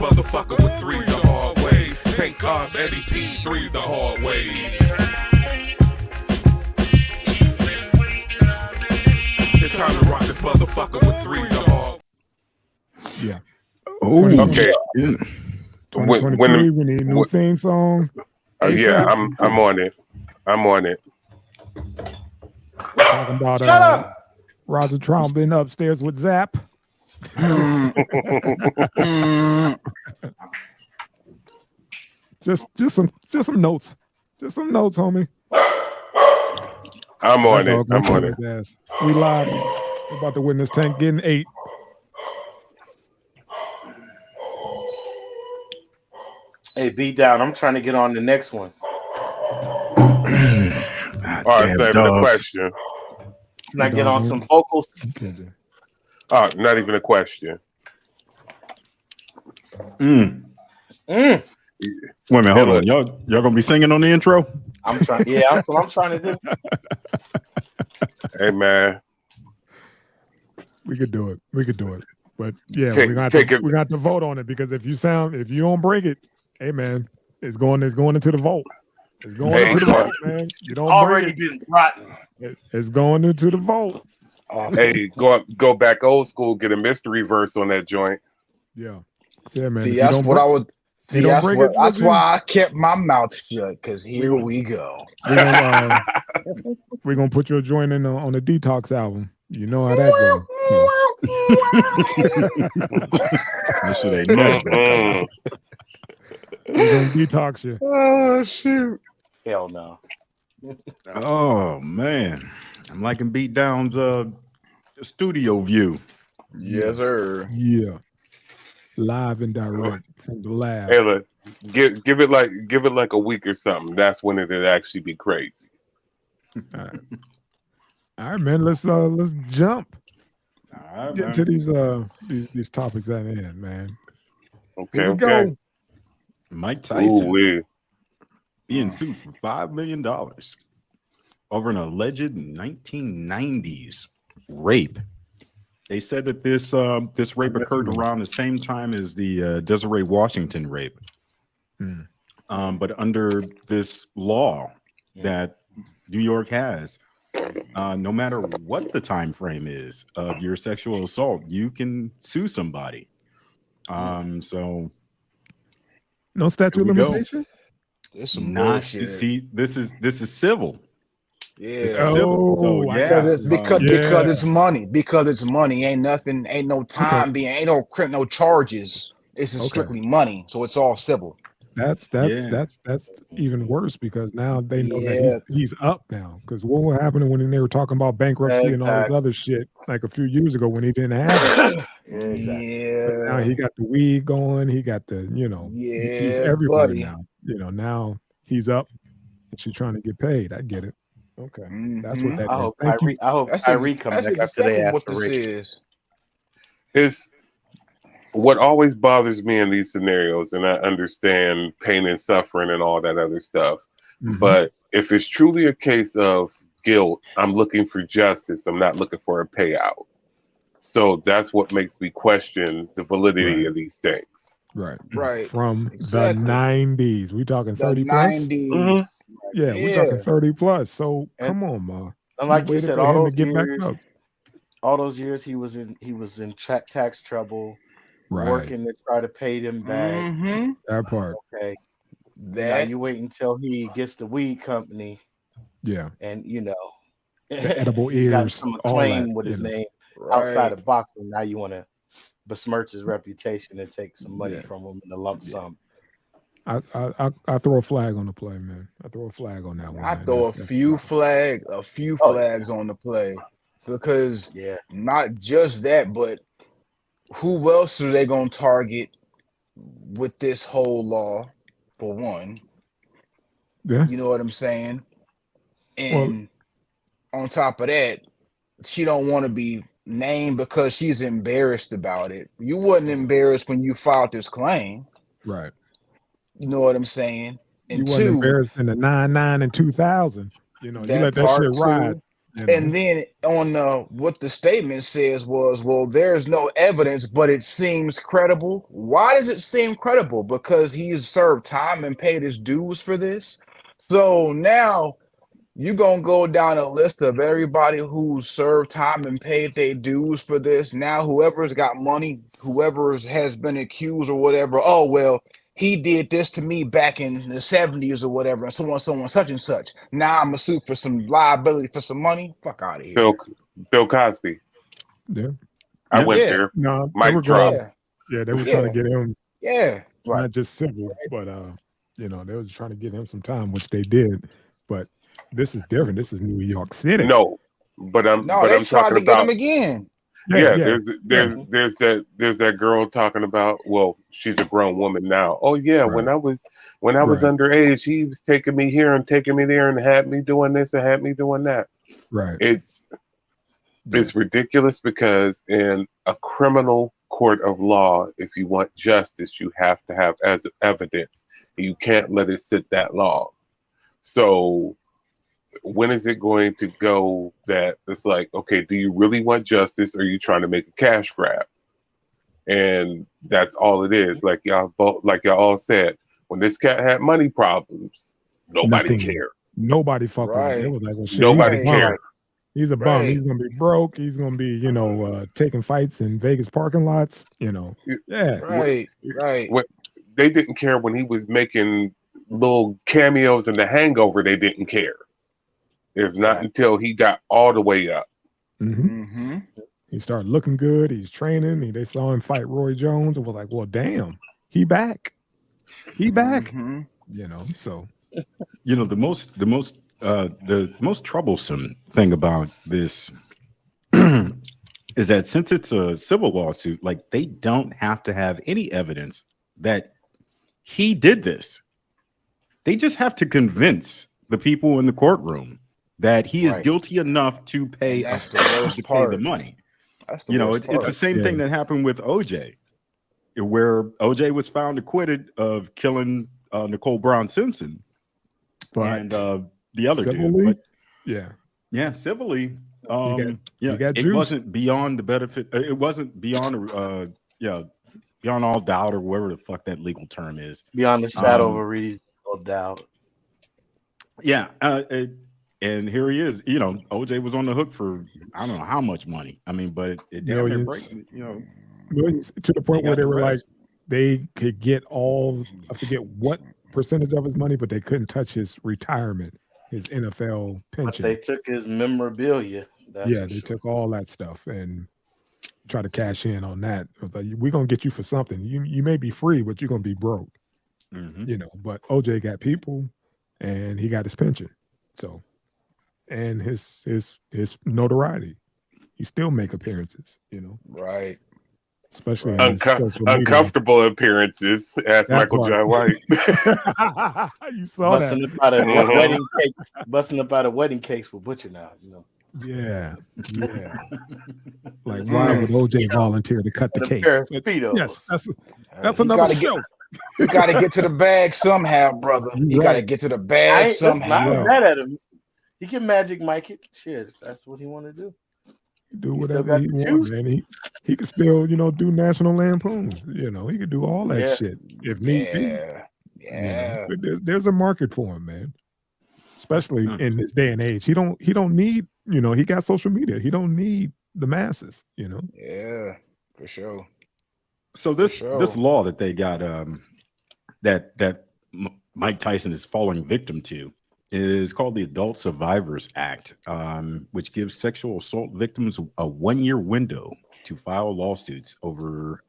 motherfucker with 3 the hard way. Tank Cobb, Eddie P, 3 the hard ways. It's time to rock this motherfucker with 3 the hard. Yeah. Oh, okay. 2023, we need a new theme song. Yeah, I'm on it. I'm on it. Talking about Roger Trump being upstairs with Zap. just some notes. Just some notes, homie. I'm on it. I'm on it. Ass. We live. We're about to witness Tank getting 8. Hey, beat down. I'm trying to get on the next one. All right, saving the question. Can I get on some vocals? Oh, not even a question. Wait a minute, hold on. Y'all gonna be singing on the intro? I'm trying. Yeah, that's what I'm trying to do. Hey man, we could do it. But yeah, we got to vote on it, because if you don't break it, hey man, it's going into the vote. It's going into the vote, man. You don't already been rotten. It's going into the vote. Hey, go back old school. Get a mystery verse on that joint. Yeah, man. See, that's what I would. See, that's why I kept my mouth shut. Because here we go. We're gonna put your joint in on the Detox album. You know how that goes. That shit ain't nothing. We're gonna detox you. Oh shoot! Hell no. Oh man, I'm liking Beatdown's studio view. Yes, sir. Yeah, live and direct from the lab. Hey, look, give it like a week or something. That's when it'll actually be crazy. All right, man. Let's jump. All right, get to these topics at hand, man. Okay. Go. Mike Tyson being sued for $5 million over an alleged 1990s rape. They said that this rape occurred around the same time as the Desiree Washington rape. But under this law that New York has, no matter what the time frame is of your sexual assault, you can sue somebody. So no statute of limitation. It's some bullshit. See, this is civil. Yeah, civil. So, because it's money. Because it's money. Ain't nothing. Ain't no time being. Ain't no charges. It's just strictly money. So it's all civil. That's even worse, because now they know that he's up now. Because what was happening when they were talking about bankruptcy and all this other shit like a few years ago when he didn't have it. But now he got the weed going. He got the he's everywhere now. Now he's up and she's trying to get paid. I get it. Okay, that's what that is. I hope Kyrie comes back after they ask for it. What always bothers me in these scenarios, and I understand pain and suffering and all that other stuff, but if it's truly a case of guilt, I'm looking for justice. I'm not looking for a payout. So that's what makes me question the validity of these things. Right. From the 90s. We talking 30 plus? 90s. Yeah, we're talking 30 plus. So come on, Ma. And like you said, all those years he was in tax trouble. Right. Working to try to pay them back. That part. Okay. Now you wait until he gets the weed company. Yeah. And the edible ears. He's got some acclaim with his name outside of boxing. Now you want to besmirch his reputation and take some money from him in a lump sum. I throw a flag on the play, man. I throw a flag on that one. I throw a few flags on the play, because not just that, but who else are they gonna target with this whole law? For one, you know what I'm saying. And on top of that, she don't want to be named because she's embarrassed about it. You wasn't embarrassed when you filed this claim, right? You know what I'm saying. And you wasn't embarrassed in the 99 and 2000. You let that shit ride. And then on what the statement says was, well, there's no evidence, but it seems credible. Why does it seem credible? Because he's served time and paid his dues for this. So now you're going to go down a list of everybody who's served time and paid their dues for this. Now, whoever's got money, whoever has been accused or whatever, oh, well, he did this to me back in the 70s or whatever, and someone, such and such. Now I'm going to sue for some liability for some money. Fuck out of here. Bill Cosby. Yeah. I went there. No, Mic drop. Yeah, they were trying to get him. Yeah. Not just civil, but they were trying to get him some time, which they did. But this is different. This is New York City. No, but I'm talking to get him again. Yeah, there's that girl talking about, well, she's a grown woman now. Oh yeah, right. when I was underage, he was taking me here and taking me there and had me doing this and had me doing that. Right. It's ridiculous because in a criminal court of law, if you want justice, you have to have as evidence. You can't let it sit that long. So when is it going to go that it's like, okay, do you really want justice or are you trying to make a cash grab? And that's all it is. Like y'all all said, when this cat had money problems, nobody cared. Nobody fucking it was like, well, shit, nobody cared. He's a bum. He's gonna be broke. He's gonna be, taking fights in Vegas parking lots. Yeah. Right. They didn't care when he was making little cameos in The Hangover. They didn't care. It's not until he got all the way up. Mm-hmm. He started looking good. He's training. They saw him fight Roy Jones and was like, well, damn, he back. He back. Mm-hmm. So the most troublesome thing about this is that since it's a civil lawsuit, like they don't have to have any evidence that he did this. They just have to convince the people in the courtroom that he is guilty enough to pay the money. It's the same thing that happened with OJ, where OJ was found acquitted of killing Nicole Brown Simpson, and the other dude. But, civilly, it wasn't beyond the benefit. It wasn't beyond beyond all doubt or whatever the fuck that legal term is. Beyond the shadow of a reasonable doubt. Yeah. And here he is. OJ was on the hook for I don't know how much money. I mean, but it millions, millions, to the point where they were like they could get I forget what percentage of his money, but they couldn't touch his retirement, his NFL pension. But they took his memorabilia. They took all that stuff and try to cash in on that. Like, we're gonna get you for something. You may be free, but you're gonna be broke. But OJ got people, and he got his pension. So. And his notoriety, he still make appearances, right? Especially uncomfortable appearances. Ask Michael J. White. You saw busting busting up out of wedding cakes with Butcher now, Yeah. Like, why would OJ volunteer to cut the cake? Yes, that's another show. You got to get to the bag somehow, brother. You got to get to the bag somehow. I'm not mad at him. He can magic Mike it. Shit, if that's what he want to do. Do whatever he wants, man. He could still, do National Lampoons. He could do all that shit if need be. Yeah. There's a market for him, man. Especially in this day and age. He don't need, he got social media. He don't need the masses, Yeah, for sure. So this law that they got that Mike Tyson is falling victim to is called the Adult Survivors Act, which gives sexual assault victims a 1-year window to file lawsuits over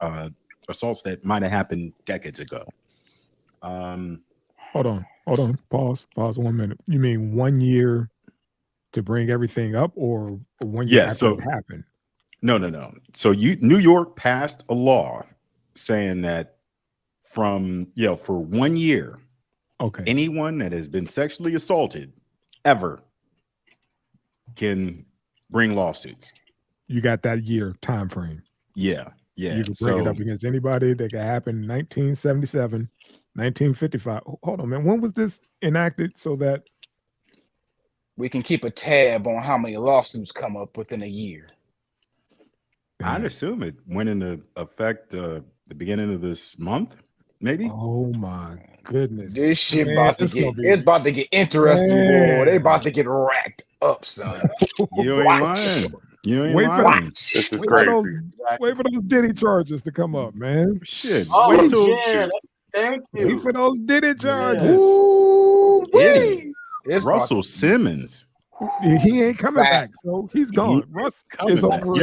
assaults that might have happened decades ago. Hold on. Pause 1 minute. You mean 1 year to bring everything up, or 1 year after it happened? No. So New York passed a law saying that for 1 year, anyone that has been sexually assaulted ever can bring lawsuits. You got that year time frame. Yeah. You can bring it up against anybody. That could happen in 1977, 1955. Hold on, man. When was this enacted so that we can keep a tab on how many lawsuits come up within a year. I'd assume it went into effect the beginning of this month, maybe. Oh my goodness! This shit Man, about to it's about to get interesting, boy. They about to get racked up, son. You ain't lying. You ain't Wait for lying. This is Wait for those, crazy. wait for those Diddy charges to come up, man. Shit. Oh, Wait till yeah. Thank you. Wait for those Diddy charges. Ooh, Diddy. it's Russell about to- Simmons. He ain't coming back, Fact. so he's gone. Russ coming is back, over.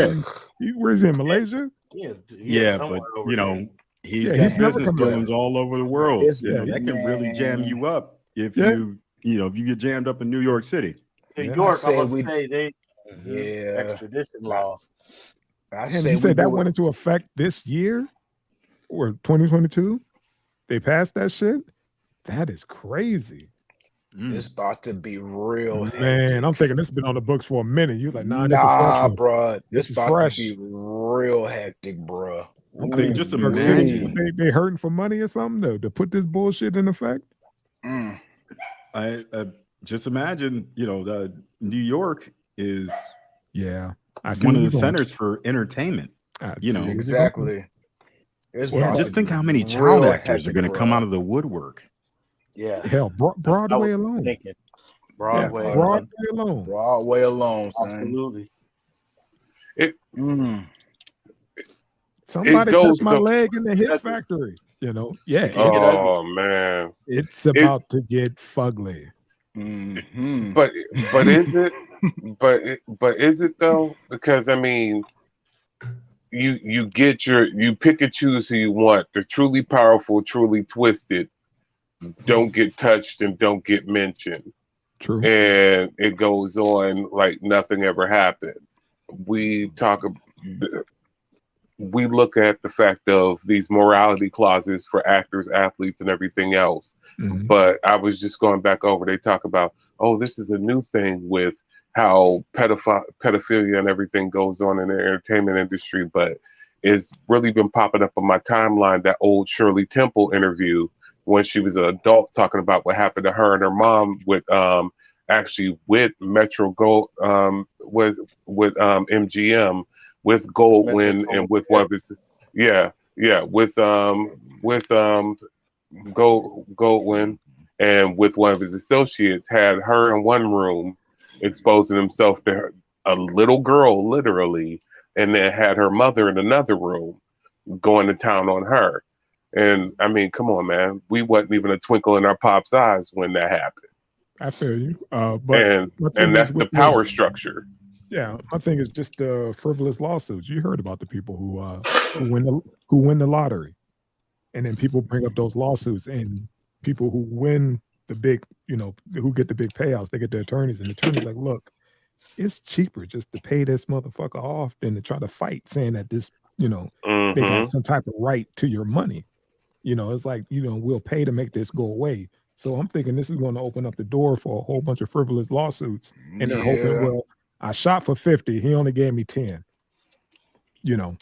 yeah. Where's he in Malaysia? Yeah, somewhere but over you there. know, he's Yeah, got he's never business coming back. dealings all over the world. It's- You know, that can really jam you up if you get jammed up in New York City. New Yeah. York, I I'm say gonna say they Yeah. extradition laws. I Damn, say you we said that do went into effect this year or 2022? They passed that shit? That is crazy. It's about to be real. Man, I'm thinking this has been on the books for a minute. You like, nah, this is fresh one. Bro. This This is about fresh. to be real hectic, bro. I'm thinking just New York City, imagine. they hurting for money or something though to put this bullshit in effect. I just imagine, New York is Yeah, I see one where of the you're going. centers for entertainment. I You see know. where you're going. Exactly. It's Yeah, about Just to think be how many real child actors are hectic, going to bro. come out of the woodwork. Yeah. Hell, Broadway alone. Thinking. Broadway. Yeah, Broadway alone. Broadway alone, son. Absolutely. Somebody goes touched my so- leg in the hip factory. Yeah. Oh man, It's about to get fugly. but is it? But is it though? Because I mean, you pick and choose who you want. The truly powerful, truly twisted, don't get touched and don't get mentioned. True. And it goes on like nothing ever happened. We look at the fact of these morality clauses for actors, athletes, and everything else. Mhm. But I was just going back over. They talk about, this is a new thing with how pedophilia and everything goes on in the entertainment industry. But it's really been popping up on my timeline, that old Shirley Temple interview when she was an adult, talking about what happened to her and her mom with actually with Metro Gold with MGM, with Goldwyn, and with one of his Goldwyn, and with one of his associates, had her in one room exposing himself to her, a little girl literally, and then had her mother in another room going to town on her. And I mean, come on, man. We wasn't even a twinkle in our pop's eyes when that happened. I feel you. But and that's the power structure. Yeah, my thing is just frivolous lawsuits. You heard about the people who win the lottery, and then people bring up those lawsuits, and people who win the big, who get the big payouts, they get the attorneys, and the attorneys like, look, it's cheaper just to pay this motherfucker off than to try to fight, saying that this, they got some type of right to your money. It's like, we'll pay to make this go away. So I'm thinking this is going to open up the door for a whole bunch of frivolous lawsuits, and they're hoping, well, I shot for 50. He only gave me 10.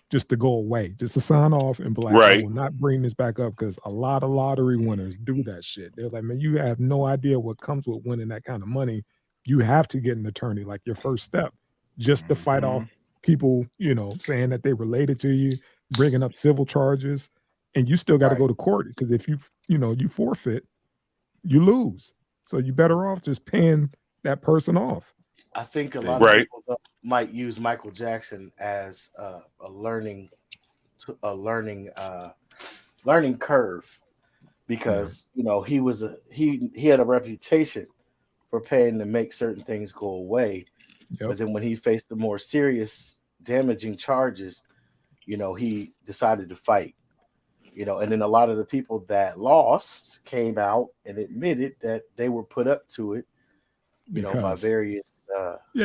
Just to go away, just to sign off and be like, I will not bring this back up, because a lot of lottery winners do that shit. They're like, man, you have no idea what comes with winning that kind of money. You have to get an attorney, like your first step, just to fight off people, saying that they related to you, bringing up civil charges, and you still got to go to court, because if you forfeit, you lose. So you better off just paying that person off. I think a lot of people might use Michael Jackson as a learning curve, because he had a reputation for paying to make certain things go away. But then when he faced the more serious, damaging charges, he decided to fight. And then a lot of the people that lost came out and admitted that they were put up to it, by various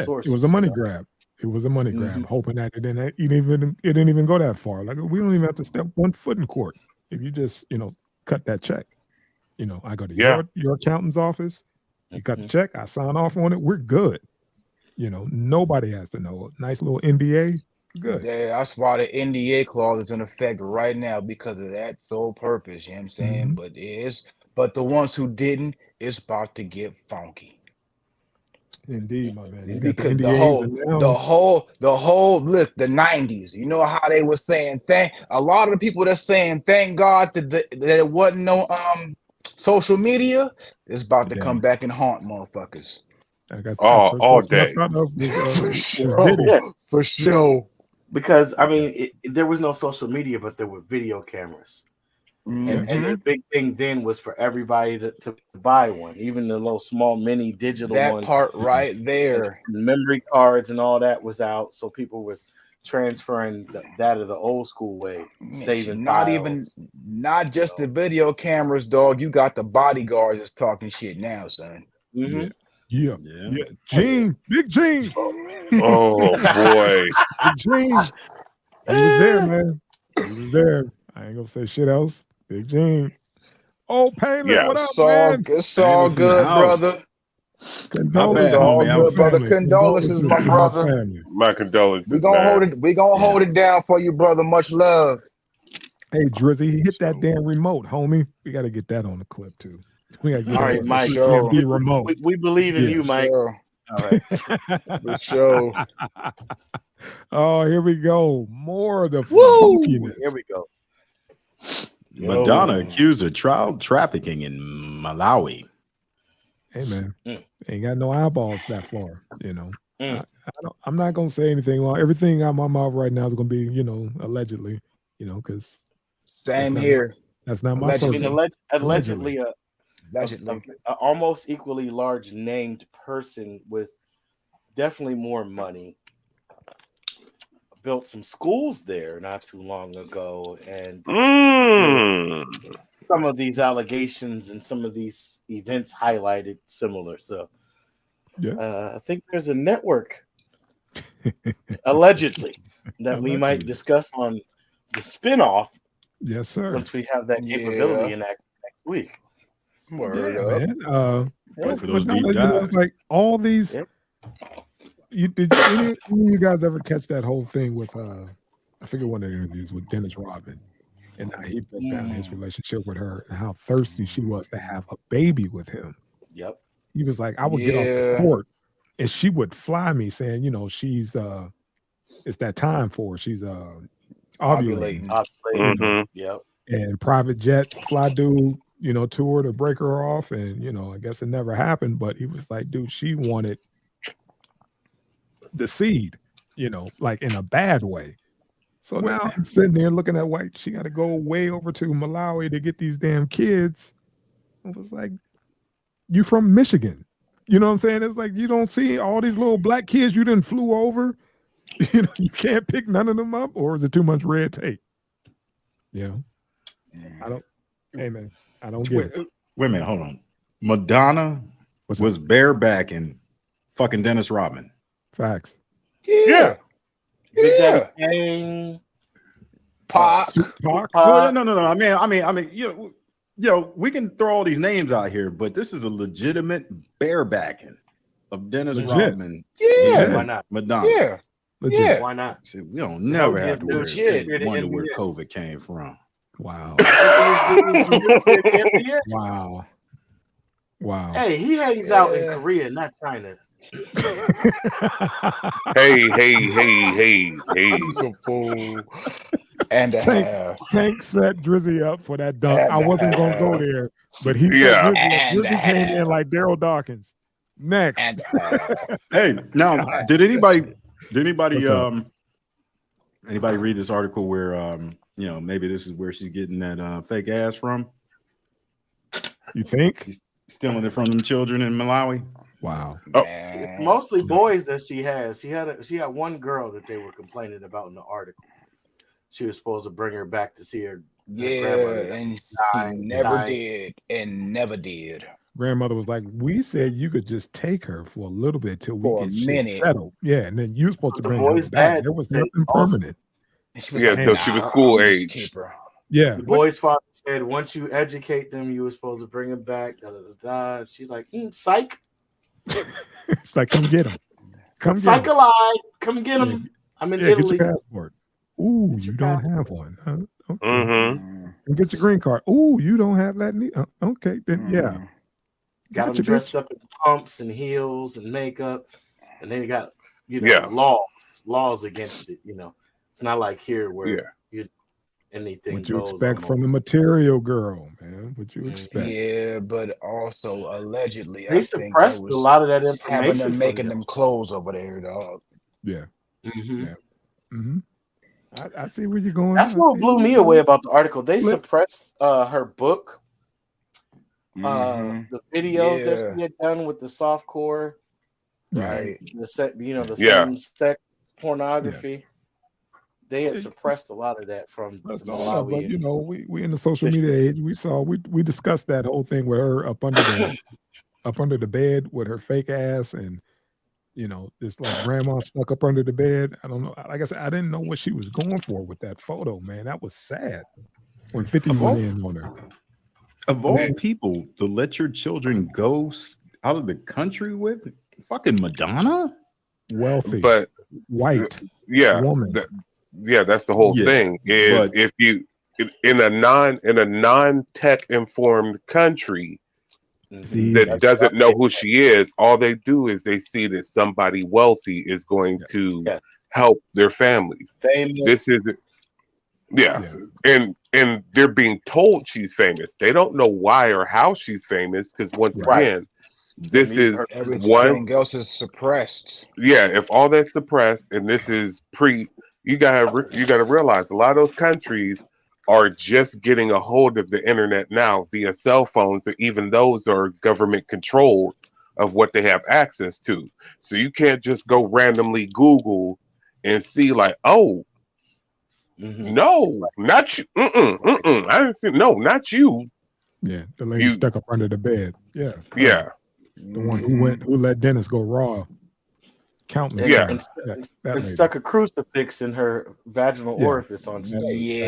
sources. It was a money grab. It was a money grab, hoping that it didn't even go that far. Like, we don't even have to step one foot in court if you just cut that check. I go to your accountant's office, you cut the check, I sign off on it, we're good. Nobody has to know. Nice little NDA, good. Yeah, that's why the NDA clause is in effect right now, because of that sole purpose. You know what I'm saying? But the ones who didn't, it's about to get funky. Indeed, my man. You got Because the the NDAs whole look, the 90s. You know how they were saying a lot of the people that's saying thank God that it wasn't no social media is about to come back and haunt motherfuckers. I guess all day. For sure. Because I mean, there was no social media, but there were video cameras. And the big thing then was for everybody to buy one, even the little small mini digital that ones. part right there. Memory cards and all that was out, so people were transferring that of the old school way, saving not just the video cameras, dog. You got the bodyguards that's talking shit now, son. Yeah. Gene, Big Gene. Oh boy, Big Gene. He was there, man. He was there. I ain't gonna say shit else. Big Gene. Oh, Paylor, what up, man? It's all good, brother. Condolences, brother. Condolences, my brother. My condolences. We gonna hold it down for you, brother. Much love. Hey, Drizzy, hit that damn remote, homie. We got to get that on the clip too. We got to get all right, Mike. Be remote. We believe in you, Mike. Sure. All right. For sure. Oh, here we go. More of the funkiness. Here we go. Madonna accused of child trafficking in Malawi. Hey, man. Ain't got no eyeballs that far, you know. I'm not going to say anything. Well, everything out my mouth right now is going to be, you know, allegedly, you know, because same here. That's not my allegedly. Allegedly, almost equally large named person with definitely more money built some schools there not too long ago, and some of these allegations and some of these events highlighted similar. So I think there's a network allegedly that we might discuss on the spinoff. Yes, sir. Once we have that capability in next week. Man. For those deep dives. Like all these. Did any of you guys ever catch that whole thing with I forget one of the interviews with Dennis Rodman and how he broke down his relationship with her and how thirsty she was to have a baby with him. Yep. He was like, I would get off the court and she would fly me saying, you know, she's it's that time for her. She's ovulating. Yep. And private jet fly dude, you know, to her to break her off. And, you know, I guess it never happened, but he was like, dude, she wanted the seed, you know, like in a bad way. So now I'm sitting there looking at white. She got to go way over to Malawi to get these damn kids. I was like, you from Michigan? You know what I'm saying? It's like you don't see all these little black kids you didn't flew over. You know, you can't pick none of them up, or is it too much red tape? You know, I don't. Hey man, I don't get it. Wait a minute, hold on. Madonna was barebacking fucking Dennis Rodman. Facts. Yeah. Pac. No. I mean, you know, we can throw all these names out here, but this is a legitimate barebacking of Dennis Rodman. Yeah. Why not? Madonna. Yeah. Legit. Yeah. Why not? See, we don't never have to wonder where COVID came from. Wow. Wow. Hey, he hangs out in Korea, not China. Hey. He's a fool. And Tank set Drizzy up for that dunk. I wasn't gonna go there, but he said Drizzy came in like Daryl Dawkins. Next. Hey, now did anybody read this article where you know, maybe this is where she's getting that fake ass from? You think? She's stealing it from them children in Malawi. Wow. Mostly boys that she has. She had one girl that they were complaining about in the article. She was supposed to bring her back to see her. Grandmother, and never did. Grandmother was like, "We said you could just take her for a little bit till we get shit settled." Yeah, and then you were supposed to bring her back. There was nothing permanent. Until she was school age. Yeah. The boy's father said, once you educate them, you were supposed to bring them back. She's like, psych. It's like, come get him. Come get psych alive. Come get him. Yeah. I'm in Italy. Get your passport. Ooh, you don't have one. Huh? Okay. And get your green card. Ooh, you don't have that. Okay, then yeah. Got him dressed up in pumps and heels and makeup, and they got laws against it. It's not like here where anything. What you goes expect almost. from the material girl, man? What you expect? Yeah, but also allegedly, they suppressed a lot of that information. Having them making them clothes over there, dog. Yeah. Mm-hmm. Yeah. Mm-hmm. I see where you're going. That's what blew me away about the article. They suppressed her book, the videos that she had done with the softcore, right? The same sex pornography. Yeah. They had suppressed a lot of that from Malawi. But we in the social media age. We discussed that whole thing with her up under the bed with her fake ass and. This like grandma stuck up under the bed. I don't know. Like I said, I didn't know what she was going for with that photo, man. That was sad. When 50 went in on her. Of all people to let your children go out of the country with fucking Madonna? Wealthy. But white. Woman. That's the whole thing. Is if you in a non-tech informed country that doesn't know who she is, all they do is they see that somebody wealthy is going to help their families. This isn't and they're being told she's famous. They don't know why or how she's famous, because once again, this is everything else is suppressed. If all that's suppressed, and this is you gotta realize a lot of those countries are just getting a hold of the internet now via cell phones, and even those are government controlled of what they have access to. So you can't just go randomly Google and see like, no, not you. I didn't see. No, not you. Yeah, the lady stuck up under the bed. Yeah. The one who let Dennis go raw. Countless. And stuck a crucifix in her vaginal orifice on stage.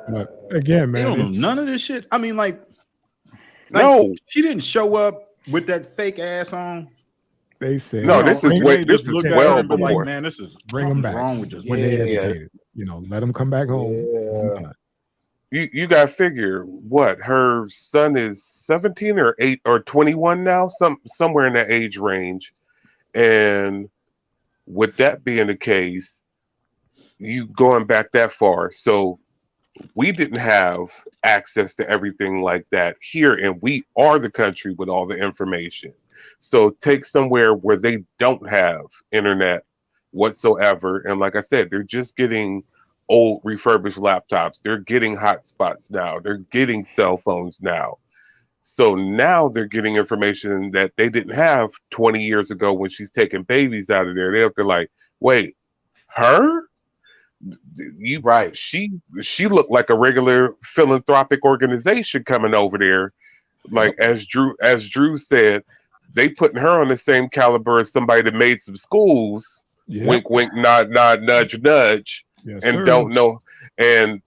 But again, man, they don't know none of this shit. I mean, like no, she didn't show up with that fake ass on. They said no. This is well before. Like, man, this is bring them back. Wrong with this when they educated. Let them come back home. You got to figure what her son is 17 or 8 or 21 now, somewhere in that age range. And with that being the case, you going back that far. So we didn't have access to everything like that here, and we are the country with all the information. So take somewhere where they don't have internet whatsoever. And like I said, they're just getting old refurbished laptops. They're getting hotspots now. They're getting cell phones now. So now they're getting information that they didn't have 20 years ago when she's taking babies out of there. They're like, wait, her? She looked like a regular philanthropic organization coming over there. Like as Drew said, they putting her on the same caliber as somebody that made some schools. Wink, wink, nod, nod, nudge, nudge. Yes, and sir. Don't know. And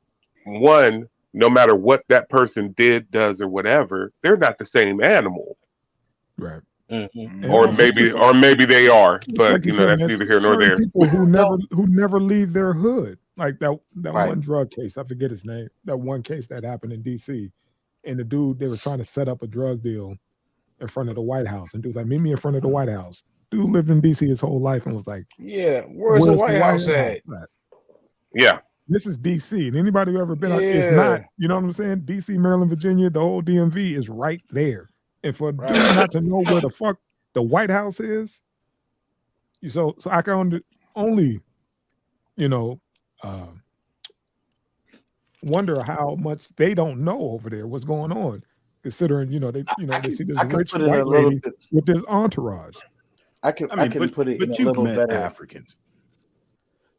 no matter what that person did, does, or whatever, they're not the same animal. Right. Mm-hmm. Or maybe they are, but like that's neither here nor there. People who never leave their hood. Like that one drug case, I forget his name. That one case that happened in DC. And the dude, they were trying to set up a drug deal in front of the White House. And dude was like, meet me in front of the White House. Dude lived in DC his whole life and was like, where's the White House at? Yeah. This is DC. And anybody who ever been it's not, you know what I'm saying? DC, Maryland, Virginia, the whole DMV is right there. And for dude not to know where the fuck the White House is, so I can only, wonder how much they don't know over there, what's going on, considering, they see this rich white lady with this entourage. I can put it in a little better. Africans.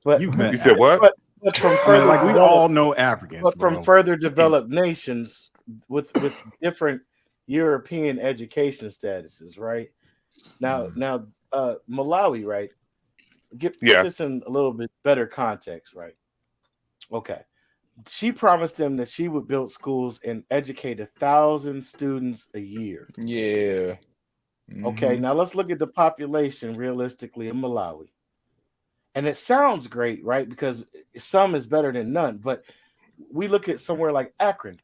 But you've met. You said what? But from further, we all know Africans. But from further developed nations with different European education statuses, right? Now, Malawi, right? Put this in a little bit better context, right? Okay. She promised them that she would build schools and educate 1,000 students a year. Yeah. Mm-hmm. Okay, now let's look at the population realistically in Malawi. And it sounds great, right? Because some is better than none. But we look at somewhere like Akron.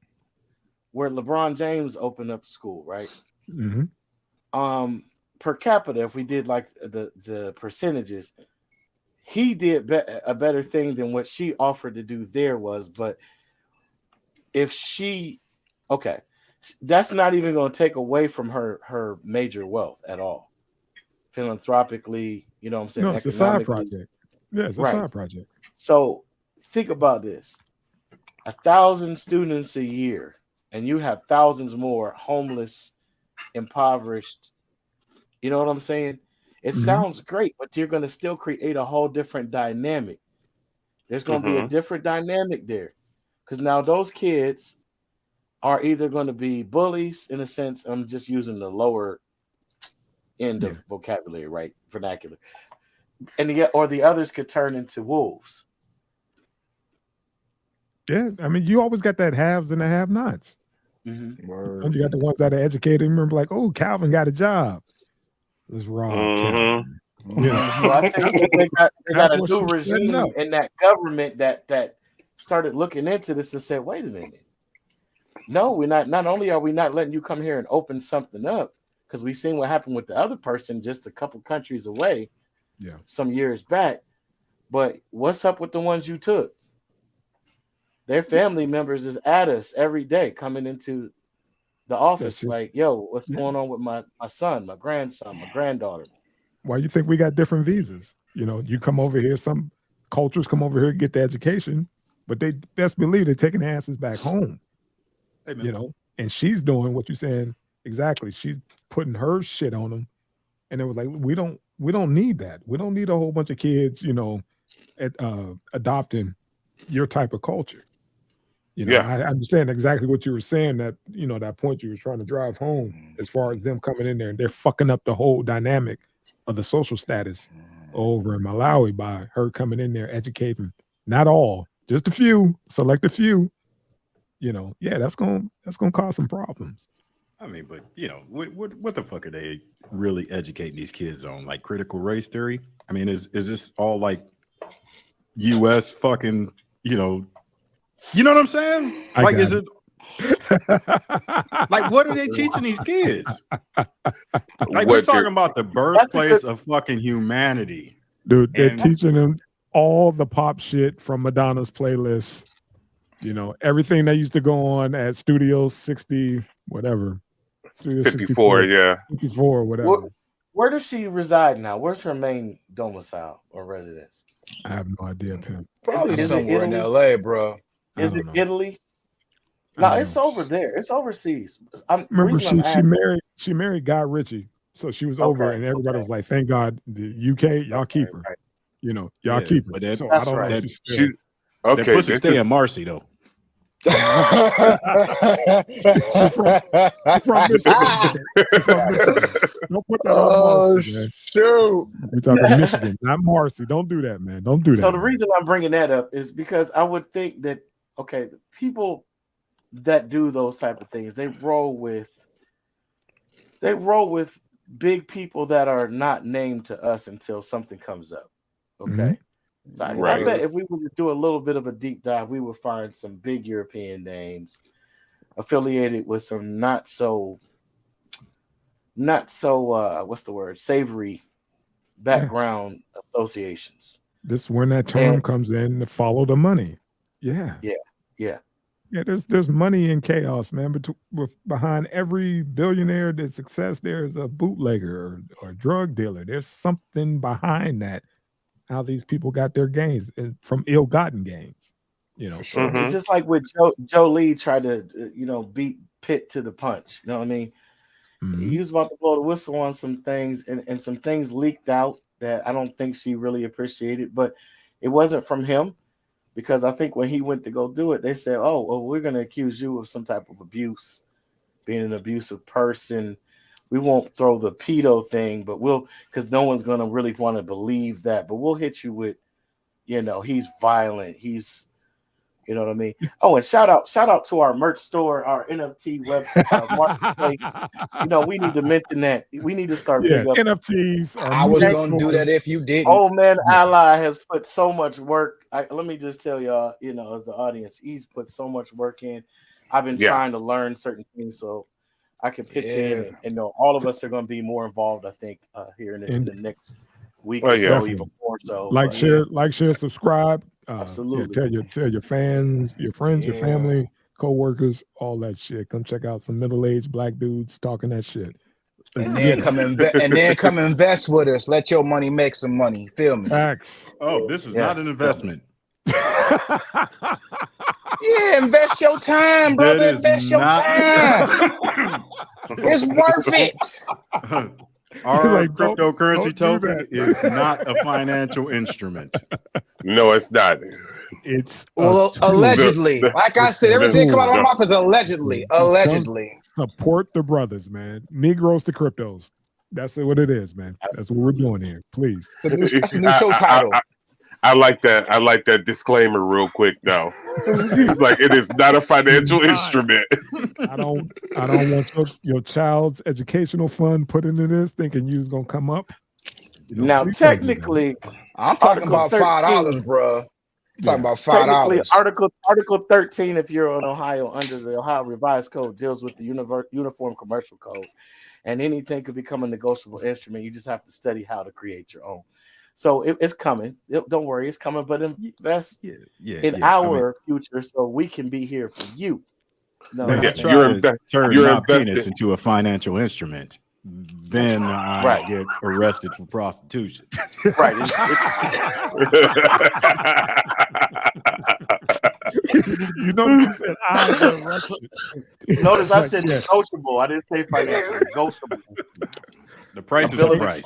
where LeBron James opened up school, right? Mm-hmm. Per capita, if we did like the percentages, he did a better thing than what she offered to do there was. But if she, okay, that's not even going to take away from her major wealth at all. Philanthropically, you know what I'm saying? No, it's a side project. Yeah, it's a side project. So think about this. 1,000 students a year, and you have thousands more homeless, impoverished. You know what I'm saying? It sounds great, but you're going to still create a whole different dynamic. There's going to be a different dynamic there. Because now those kids are either going to be bullies, in a sense. I'm just using the lower end of vocabulary, right? Vernacular. And or the others could turn into wolves. Yeah, I mean, you always got that haves and the have-nots. And you got the ones that are educated. Remember, like, oh, Calvin got a job. Let's rob Calvin. So I think they got a new regime in that government that started looking into this and said, wait a minute. No, we're not. Not only are we not letting you come here and open something up, because we've seen what happened with the other person just a couple countries away, some years back. But what's up with the ones you took? Their family members is at us every day coming into the office like, yo, what's going on with my son, my grandson, my granddaughter? Why you think we got different visas? You know, you come over here, some cultures come over here and get the education, but they best believe they're taking their asses back home. Amen. You know, and she's doing what you're saying exactly. She's putting her shit on them. And it was like, we don't need that. We don't need a whole bunch of kids, you know, adopting your type of culture. You know, I understand exactly what you were saying, that, you know, that point you were trying to drive home as far as them coming in there and they're fucking up the whole dynamic of the social status over in Malawi by her coming in there, educating, not all, just a few, select a few, you know, that's going to cause some problems. I mean, but you know, what the fuck are they really educating these kids on? Like critical race theory? I mean, is this all like US fucking, you know what I'm saying? Like, is it like, what are they teaching these kids? Like, we're talking about the birthplace of fucking humanity. Dude, they're teaching them all the pop shit from Madonna's playlist. You know, everything that used to go on at Studio 60, whatever. Studio 54, 54, whatever. Where does she reside now? Where's her main domicile or residence? I have no idea, Pim. Probably somewhere in LA, bro. Is it Italy? No, it's over there. It's overseas. Remember, she married Guy Ritchie, so she was over, and everybody was like, "Thank God, the UK, y'all keep her." Right. You know, y'all keep her. But so I don't know. She, okay, that pussy stay in Marcy though. She's from Michigan. Don't put that on Marcy, man. Shoot. We're talking Michigan, not Marcy. Don't do that, man. Don't do that. So the reason I'm bringing that up is because I would think that, okay, people that do those type of things, they roll with big people that are not named to us until something comes up. Okay. So I bet if we were to do a little bit of a deep dive, we would find some big European names affiliated with some not so what's the word, savory background associations. This is when that term comes in to follow the money. Yeah. There's money in chaos, man. But behind every billionaire that's success, there's a bootlegger or drug dealer. There's something behind that. How these people got their gains from ill-gotten gains, you know. It's just like with Joe Lee tried to, beat Pitt to the punch. You know what I mean? He was about to blow the whistle on some things, and some things leaked out that I don't think she really appreciated. But it wasn't from him, because I think when he went to go do it, they said, "Oh, well, we're going to accuse you of some type of abuse, being an abusive person. We won't throw the pedo thing, but because no one's going to really want to believe that, but we'll hit you with, he's violent. He's, You know what I mean? Oh, and shout out to our merch store, our NFT web marketplace. You know, we need to mention that. We need to start big up NFTs. I was going to do that if you didn't. Old Man Ally has put so much work. Let me just tell y'all, you know, as the audience, he's put so much work in. I've been trying to learn certain things so I can pitch in and know all of us are going to be more involved, I think, here in the next week or so, even more so. Share, subscribe. Absolutely. Tell your fans, your friends, your family, co-workers, all that shit. Come check out some middle-aged black dudes talking that shit. And then come invest with us. Let your money make some money. Feel me? Facts. Oh, this is not an investment. Invest your time, brother. Invest your time. It's worth it. Our cryptocurrency token is not a financial instrument. No, it's not. It's allegedly. Like I said, everything come out of my mouth is allegedly. Allegedly. Support the brothers, man. Negroes to cryptos. That's what it is, man. That's what we're doing here. Please. That's a new show title. I like that. I like that disclaimer real quick though. He's like, it is not a financial instrument. I don't want your child's educational fund put into this thinking you's gonna come up. Now technically, I'm talking about $5, bro. I'm talking about $5. Article 13, if you're in Ohio under the Ohio Revised Code, deals with the Uniform Commercial Code, and anything could become a negotiable instrument. You just have to study how to create your own. So it's coming. Don't worry, it's coming. But invest in our future so we can be here for you. No, you're my penis into a financial instrument. Then I get arrested for prostitution. Right. You notice you said I get arrested. Notice I said negotiable. I didn't say financial. Negotiable. The price is the price.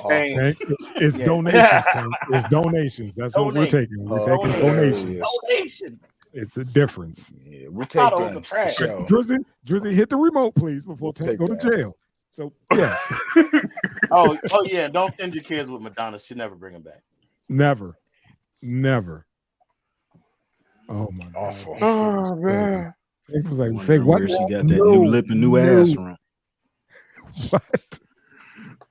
It's donations. It's donations. That's what we're taking. We're taking donations. Donation. It's a difference. Yeah, we're taking the trash. Drizzy, hit the remote, please, before Tank go to jail. So yeah. oh yeah. Don't send your kids with Madonna. She'll never bring them back. Never. Oh my God. Oh man. Tank was like, say what? Where she got that new lip and new ass from? What?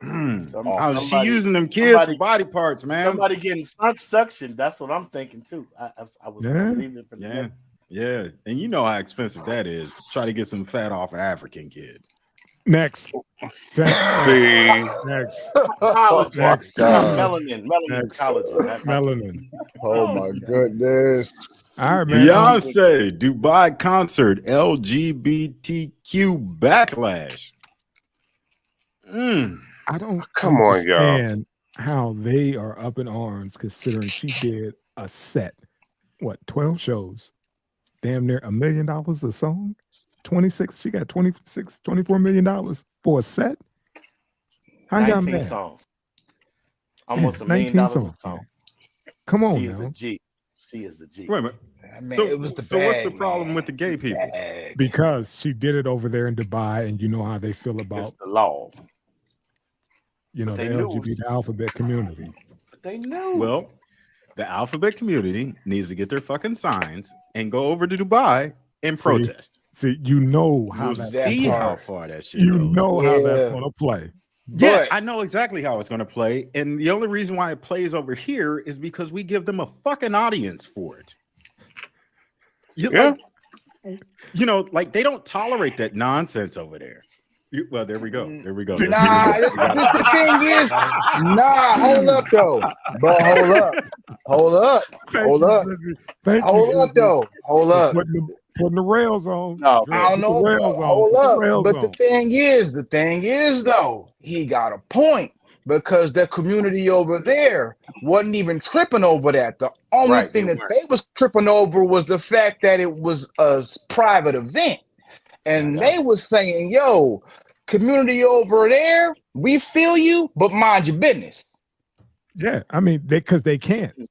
She using them kids for body parts, man. Somebody getting suction. That's what I'm thinking too. I was believing for the yeah. And you know how expensive that is. Try to get some fat off an African kid. Next. See. Next. College. Next. Melanin. Next. College. Melanin. Oh my goodness. All right, man. Beyonce, Dubai concert, LGBTQ backlash. I don't understand how they are up in arms considering she did a set. 12 shows? Damn near $1 million a song? 26. She got $24 million for a set? How 19 songs. Almost $1 million a song. Come on, she is a G. She is a G. Wait a minute. Man, so, it was the what's the problem with the gay people? Because she did it over there in Dubai, and you know how they feel about it's the law. You know, the LGBT alphabet community. But they knew. Well, the alphabet community needs to get their fucking signs and go over to Dubai and protest. See, you know how how far that shit you goes. know how that's going to play. Yeah, I know exactly how it's going to play. And the only reason why it plays over here is because we give them a fucking audience for it. Like they don't tolerate that nonsense over there. Well, there we go. The thing is, hold up though. But hold up. Hold up though. Putting the rails on. No, I don't know. Hold up. But the thing is though, he got a point because the community over there wasn't even tripping over that. The only thing that they was tripping over was the fact that it was a private event. And they was saying, yo, community over there, we feel you, but mind your business. Yeah, I mean, because they cannot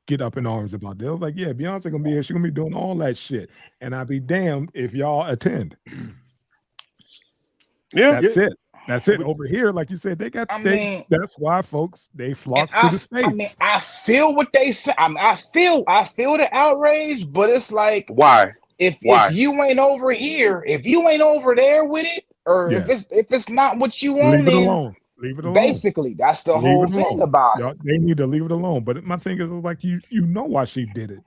get up in arms about this. Like, yeah, Beyonce gonna be here. She's gonna be doing all that shit, and I'd be damned if y'all attend. Yeah, that's it. That's it. Over here, like you said, they got. That's why folks they flock to the states. I mean, I feel what they say. I feel the outrage, but it's like, why? If you ain't over here, if you ain't over there with it, or if it's not what you want, leave it alone. Leave it alone. Basically, that's the whole thing about it. They need to leave it alone. But my thing is like you know why she did it.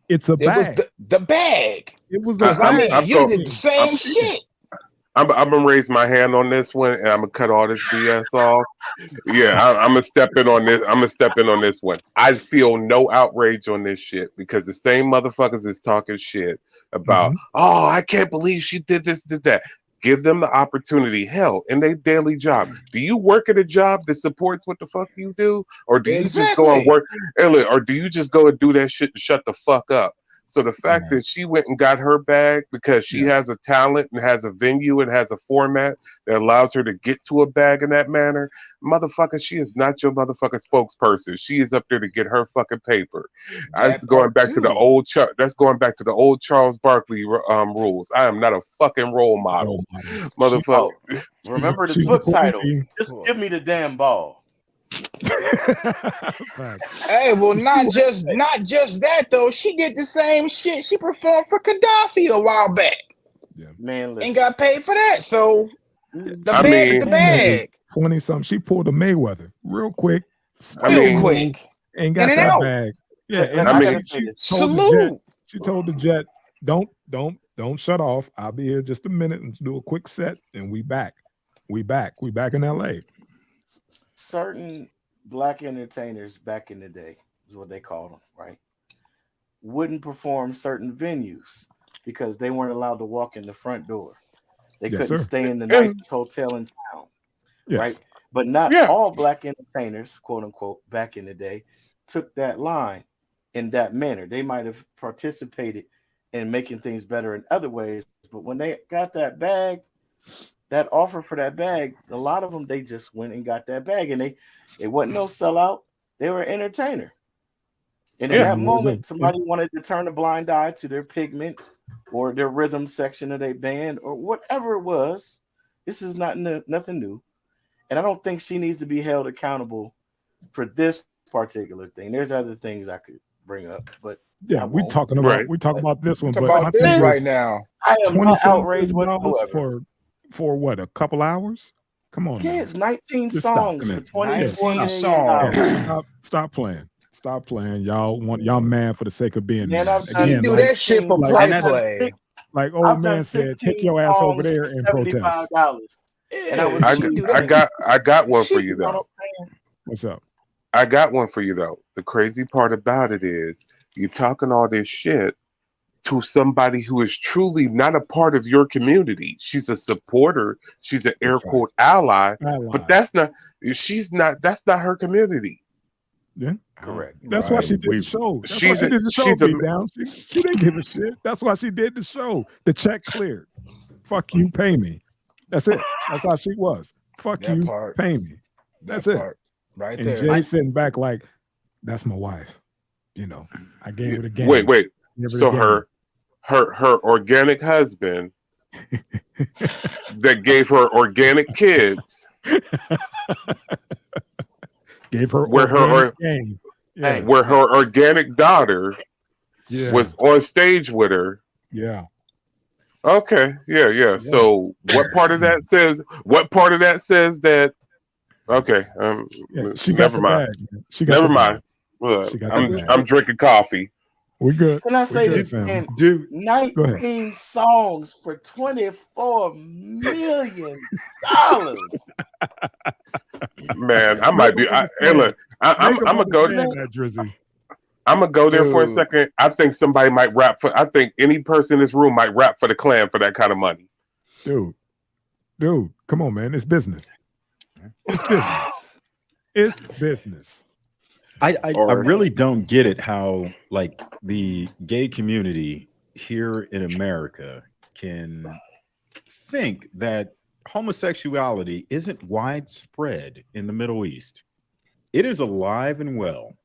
It's a bag. It was the bag. It was a bag. You did the same shit. I'm gonna raise my hand on this one, and I'm gonna cut all this BS off. Yeah, I'm gonna step in on this. I'm gonna step in on this one. I feel no outrage on this shit because the same motherfuckers is talking shit about. Oh, I can't believe she did this, did that. Give them the opportunity. Hell, in their daily job. Do you work at a job that supports what the fuck you do, or do you just go and work, or do you just go and do that shit and shut the fuck up? So the fact that she went and got her bag because she has a talent and has a venue and has a format that allows her to get to a bag in that manner, motherfucker, she is not your motherfucking spokesperson. She is up there to get her fucking paper. That's going back to the old. That's going back to the old Charles Barkley rules. I am not a fucking role model, motherfucker. Remember the book title? Just give me the damn ball. Hey, well, not just that though. She did the same shit. She performed for Gaddafi a while back. Yeah, man, listen. And got paid for that. So the bag is the bag. 20-something. She pulled a Mayweather real quick. Real quick. And got that bag. Yeah, and she told the jet, don't shut off. I'll be here just a minute and do a quick set, and we back. We back in LA. Certain black entertainers back in the day is what they called them, right? Wouldn't perform certain venues because they weren't allowed to walk in the front door. They couldn't stay in the nicest hotel in town, right? But not all black entertainers, quote unquote, back in the day, took that line in that manner. They might have participated in making things better in other ways, but when they got that bag, that offer for that bag, a lot of them, they just went and got that bag, and they wasn't no sellout. They were an entertainer. And in that moment, somebody wanted to turn a blind eye to their pigment or their rhythm section of their band or whatever it was. This is nothing new. And I don't think she needs to be held accountable for this particular thing. There's other things I could bring up, but we're talking about this one. But about this right now, I am not outraged whatsoever. For what, a couple hours? Come on, kids, 19 songs for 20 songs. Stop playing. Stop playing. Y'all mad for the sake of being mad. Again, do that shit for play. Like old man said, take your ass over there and protest. I got one for you though. What's up? I got one for you though. The crazy part about it is you talking all this shit to somebody who is truly not a part of your community. She's a supporter. She's an air quote ally, but that's not her community. Yeah, correct. That's why she did the show. She didn't give a shit. That's why she did the show. The check cleared. Fuck you, pay me. That's it. That's how she was. Fuck that you, pay me. That's it. Right and there. Jay sitting back like, that's my wife. You know, I gave it again. Wait. So her organic husband that gave her organic kids gave her where her organic daughter was on stage with her. Yeah. Okay. Yeah. So what part of that says that? Okay. Never mind. Never mind. I'm drinking coffee. We're good. Can I say this, man? Dude, 19 songs for $24 million. Man, I might be. I'm gonna go there. I'm gonna go there for a second. I think somebody might rap for. I think any person in this room might rap for the Klan for that kind of money. Dude, come on, man. It's business. It's business. It's business. I really don't get it how like the gay community here in America can think that homosexuality isn't widespread in the Middle East. It is alive and well.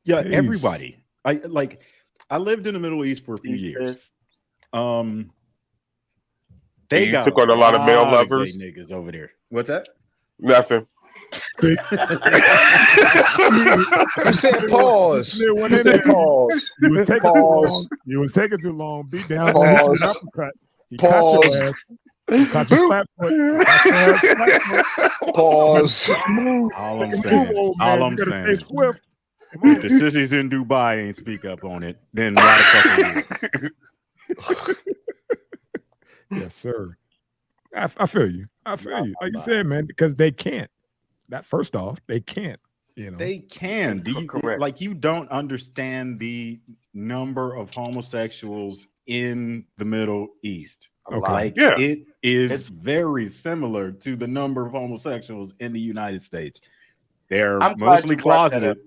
Everybody. I lived in the Middle East for a few years. They you took on a lot of male lovers. Niggas over there. What's that? Nothing. You said pause. You said pause. You was taking too long. You was taking too long. Beat down. Pause. Uppercut. He caught your ass. He caught your flat foot. Pause. All I'm saying. All I'm saying. Stay swift. If the sissies in Dubai ain't speak up on it, then why the fuck are you? Yes, sir. I feel you. I feel you. Like you said, man, because they can't. That first off, they can't. You know, they can. Do you correct? Like you don't understand the number of homosexuals in the Middle East. Okay. Like it is very similar to the number of homosexuals in the United States. They're mostly closeted,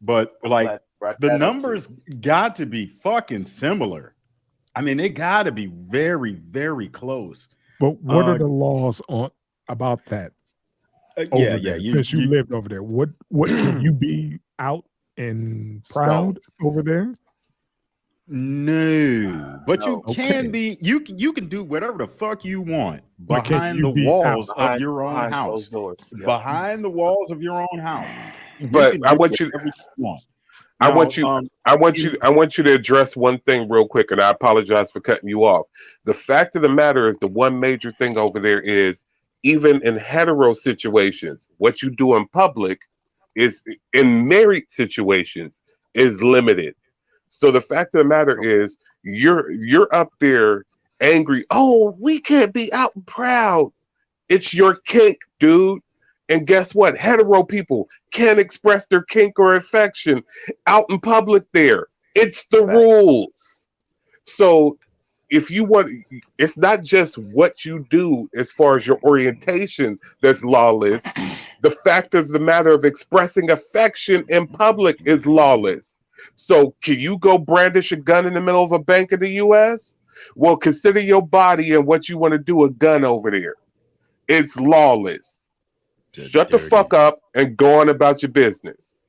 but like the numbers got to be fucking similar. I mean, it got to be very, very close. But what are the laws on about that? Since you lived over there, what can you be out and proud over there? No, but you can be. You can do whatever the fuck you want behind the walls of your own house. Behind the walls of your own house. But I want you. I want you to address one thing real quick, and I apologize for cutting you off. The fact of the matter is, the one major thing over there is, even in hetero situations, what you do in public is in married situations is limited. So the fact of the matter is, you're up there angry. Oh, we can't be out and proud. It's your kink, dude. And guess what? Hetero people can't express their kink or affection out in public there. It's the rules. So if you want, it's not just what you do as far as your orientation that's lawless. The fact of the matter of expressing affection in public is lawless. So can you go brandish a gun in the middle of a bank in the U.S.? Well, consider your body and what you want to do a gun over there. It's lawless. Shut the fuck up and go on about your business.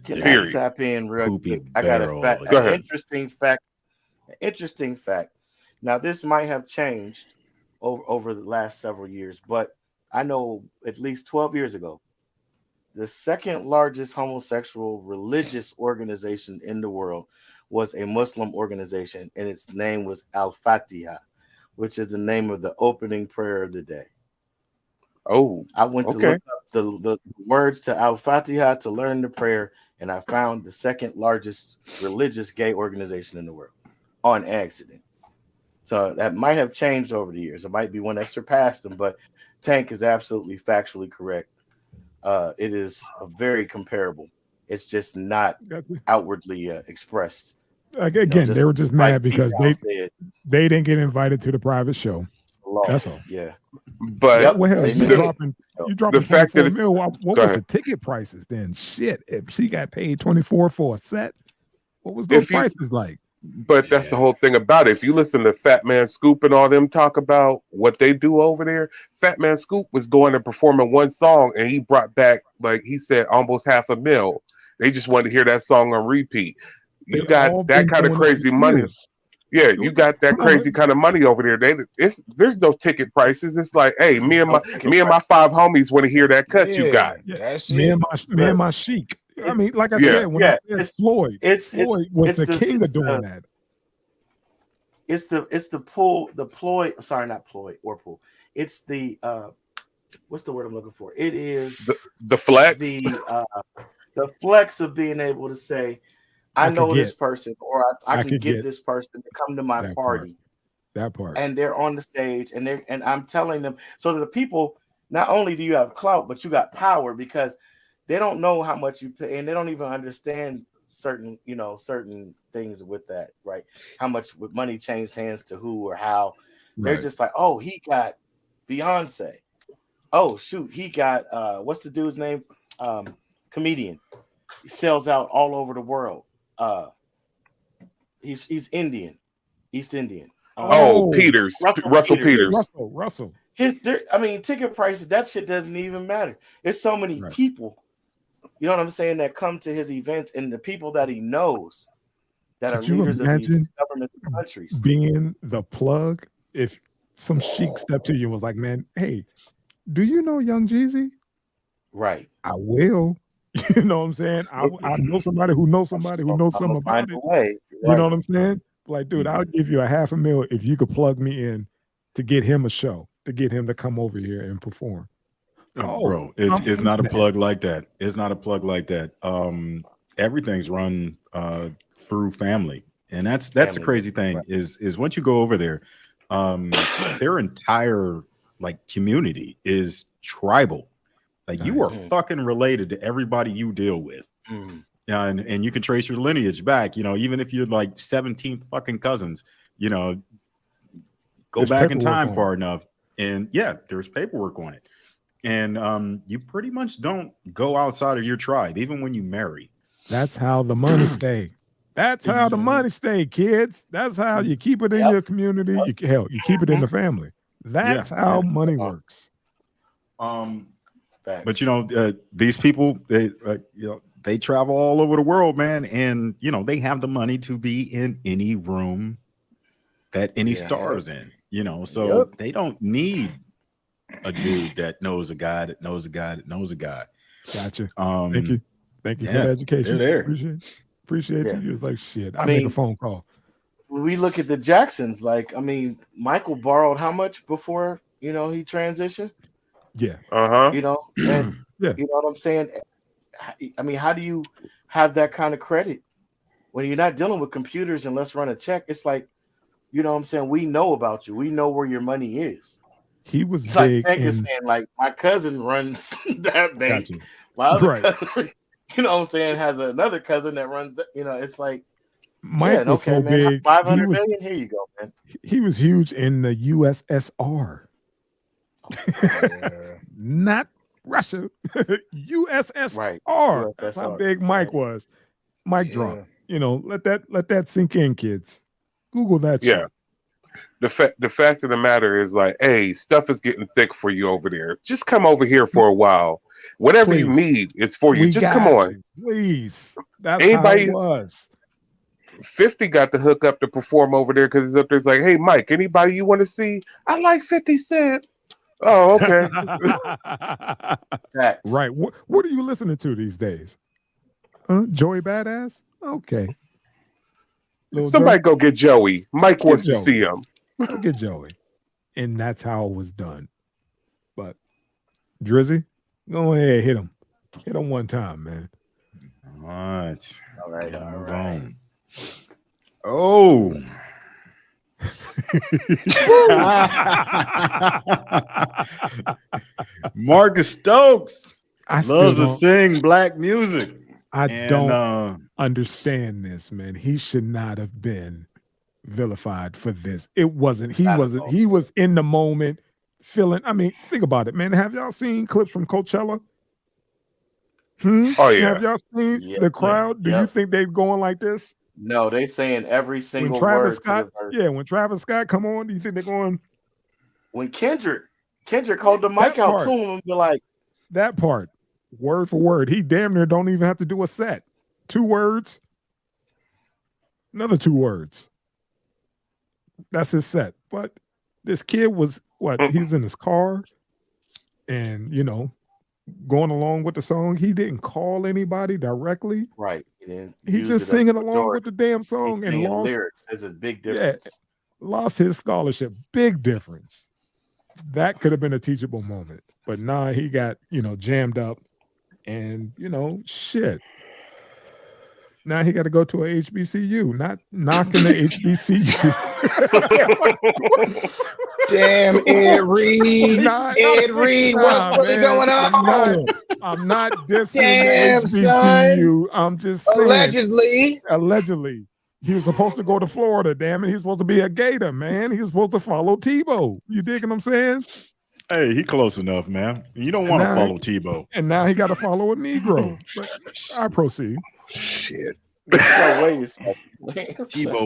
Can I tap in real quick? I got an interesting fact. Now, this might have changed over the last several years, but I know at least 12 years ago, the second largest homosexual religious organization in the world was a Muslim organization, and its name was Al-Fatiha, which is the name of the opening prayer of the day. Oh, I went to look up the words to Al-Fatiha to learn the prayer, and I found the second largest religious gay organization in the world on accident. So that might have changed over the years. It might be one that surpassed them, but Tank is absolutely factually correct. It is very comparable. It's just not outwardly expressed. Again, they were just mad because they didn't get invited to the private show. That's all. Yeah. But you dropping the fact that what was the ticket prices then? Shit, if she got paid $24 for a set, what was those prices like? But that's the whole thing about it. If you listen to Fat Man Scoop and all them talk about what they do over there, Fat Man Scoop was going and performing one song, and he brought back, like he said, almost $500,000. They just wanted to hear that song on repeat. You got that kind of crazy money. Yeah, you got that crazy kind of money over there. There's no ticket prices. It's like, hey, me and my 5 homies want to hear that cut you got. Me and my chic. I mean, like I said, when I said Floyd, Floyd was the king of doing that. It's the pull, the ploy. Sorry, not ploy or pull. It's the what's the word I'm looking for? It is the flex. The flex of being able to say, I know this person, or I can get this person to come to my party. That part. And they're on the stage, and I'm telling them, so to the people, not only do you have clout, but you got power, because they don't know how much you pay, and they don't even understand certain things with that, right? How much money changed hands to who or how. Right. They're just like, oh, he got Beyonce. Oh, shoot, he got what's the dude's name? Comedian. He sells out all over the world. He's Indian, East Indian. Peters, Russell Peters. Russell. Ticket prices, that shit doesn't even matter. It's so many people, you know what I'm saying, that come to his events, and the people that he knows that are leaders of these government countries. Being the plug if some chic stepped to you and was like, man, hey, do you know Young Jeezy? Right. I will. You know what I'm saying? I know somebody who knows somebody who knows something about it. Right. You know what I'm saying? Like, dude, I'll give you $500,000 if you could plug me in to get him a show, to get him to come over here and perform. Bro, it's not a plug like that. It's not a plug like that. Everything's run through family. And that's the crazy thing is once you go over there, their entire like community is tribal. Like you are fucking related to everybody you deal with. And you can trace your lineage back, you know, even if you're like 17 fucking cousins, you know, go back in time far enough. And yeah, there's paperwork on it. And you pretty much don't go outside of your tribe, even when you marry. That's how the money stay. That's how the money stay, kids. That's how you keep it in your community. You keep it in the family. That's how money works. But you know, these people, they travel all over the world, man, and you know they have the money to be in any room that any star's in. You know, so they don't need a dude that knows a guy that knows a guy that knows a guy. Gotcha. Thank you for the education. They're there. Appreciate you. You're like, shit, I make a phone call. When we look at the Jacksons, like, I mean, Michael borrowed how much before, you know, he transitioned? Yeah. You know, and you know what I'm saying? I mean, how do you have that kind of credit when you're not dealing with computers and let's run a check? It's like, you know what I'm saying? We know about you. We know where your money is. He was it's big. Like saying, like, my cousin runs that bank. My other cousin, you know what I'm saying, has another cousin that runs, you know, it's like, Mike was so man, big. 500 million, here you go, man. He was huge in the USSR. Not Russia. USSR. Right. That's how big Mike was. Mike drop. You know, let that sink in, kids. Google that. Yeah. Shit. The fact of the matter is, like, hey, stuff is getting thick for you over there. Just come over here for a while. Whatever you need is for you. Just come on. Please. That's anybody, how it was. 50 got the hook up to perform over there because he's up there. It's like, hey, Mike, anybody you want to see? I like 50 Cent. Oh, okay. Right. What are you listening to these days? Joey Badass? Okay. Somebody go get Joey. Mike wants to see him. Go get Joey. And that's how it was done. But Drizzy, go ahead, hit him. Hit him one time, man. All right. Oh. Marcus Stokes loves to sing black music. I don't understand this, man. He should not have been vilified for this. It wasn't. He wasn't. He was in the moment, feeling. I mean, think about it, man. Have y'all seen clips from Coachella? Oh yeah. Have y'all seen the crowd? Do you think they're going like this? No, they saying every single when Travis word. Scott, when Travis Scott come on, do you think they're going? When Kendrick hold the mic out to him and be like, that part, word for word. He damn near don't even have to do a set. 2 words, another 2 words. That's his set. But this kid was he's in his car, and you know, going along with the song. He didn't call anybody directly. Right. He's just singing along with the damn song and lost lyrics. There's a big difference. Yeah, lost his scholarship. Big difference. That could have been a teachable moment. But nah, he got, jammed up and, shit. Now he got to go to a HBCU, not knocking the HBCU. Damn, Ed Reed. Ed Reed, what's really going on? I'm not dissing the HBCU. Son. I'm just saying. Allegedly. He was supposed to go to Florida, damn it. He's supposed to be a Gator, man. He was supposed to follow Tebow. You digging what I'm saying? Hey, he close enough, man. You don't want to follow Tebow. And now he got to follow a Negro. But I proceed. Shit. Tebow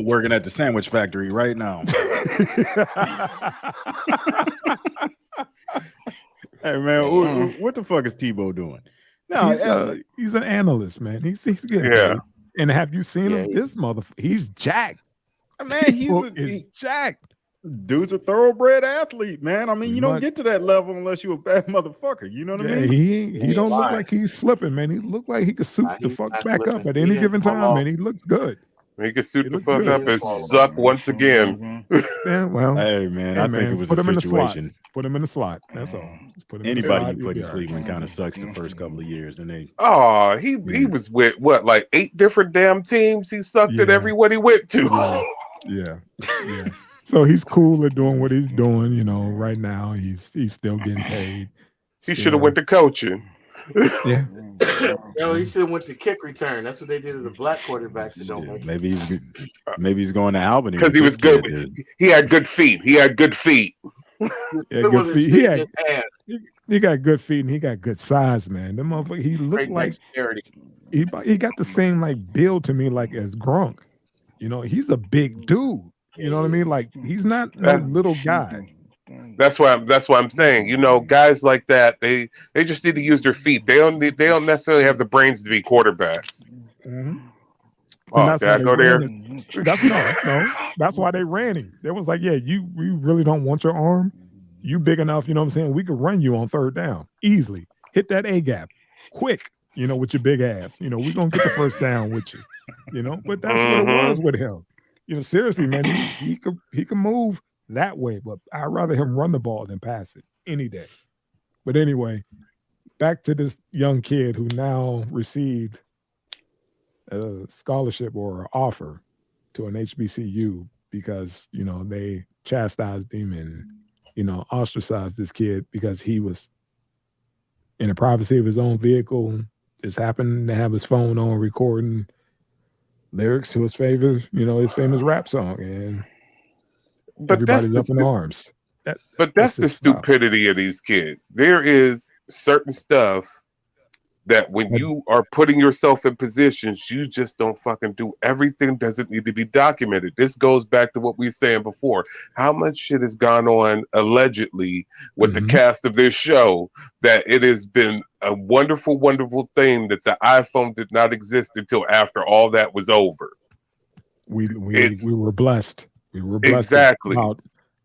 working at the sandwich factory right now. Hey man, what the fuck is Tebow doing? No, he's an analyst, man. He's getting paid. And have you seen him? This motherfucker, he's jacked. Man, he's jacked. Dude's a thoroughbred athlete, man. I mean, you don't get to that level unless you're a bad motherfucker. You know what I mean? He don't look like he's slipping, man. He look like he could suit the fuck back up at any given time, man. He looks good. He can suit the fuck up and suck once again. Yeah, well, hey man, I think it was a situation. Put him in the slot. That's all. Anybody you put in Cleveland kind of sucks the first couple of years, and they. Oh, he was with what, like 8 different damn teams. He sucked at everyone he went to. Yeah. So he's cool at doing what he's doing. You know, right now he's still getting paid. He should have went to coaching. Yeah. He should have went to kick return. That's what they did to the black quarterbacks that don't make it. Maybe he's going to Albany because he was good. He had good feet. He got good feet. He got good feet and he got good size, man. The motherfucker, he looked like he got the same like build to me like as Gronk. You know, he's a big dude. You know what I mean? Like he's not a little guy. That's why I'm saying, you know, guys like that, they just need to use their feet. They don't necessarily have the brains to be quarterbacks. Mm-hmm. Oh, did I go there? That's why they ran him. They was like, yeah, you really don't want your arm. You big enough, you know what I'm saying? We could run you on third down easily. Hit that A gap quick, you know, with your big ass. You know, we're gonna get the first down with you. You know, but that's what it was with him. You know, seriously, man, he could move that way, but I'd rather him run the ball than pass it any day. But anyway, back to this young kid who now received a scholarship or an offer to an HBCU because, you know, they chastised him and, you know, ostracized this kid because he was in the privacy of his own vehicle, just happened to have his phone on recording lyrics to his favorite, you know, his famous rap song, and everybody's up in arms. That's the stupidity of these kids. There is certain stuff that when you are putting yourself in positions, you just don't fucking do. Everything doesn't need to be documented. This goes back to what we were saying before. How much shit has gone on allegedly with the cast of this show that it has been a wonderful, wonderful thing that the iPhone did not exist until after all that was over. We were blessed. We were blessed. Exactly.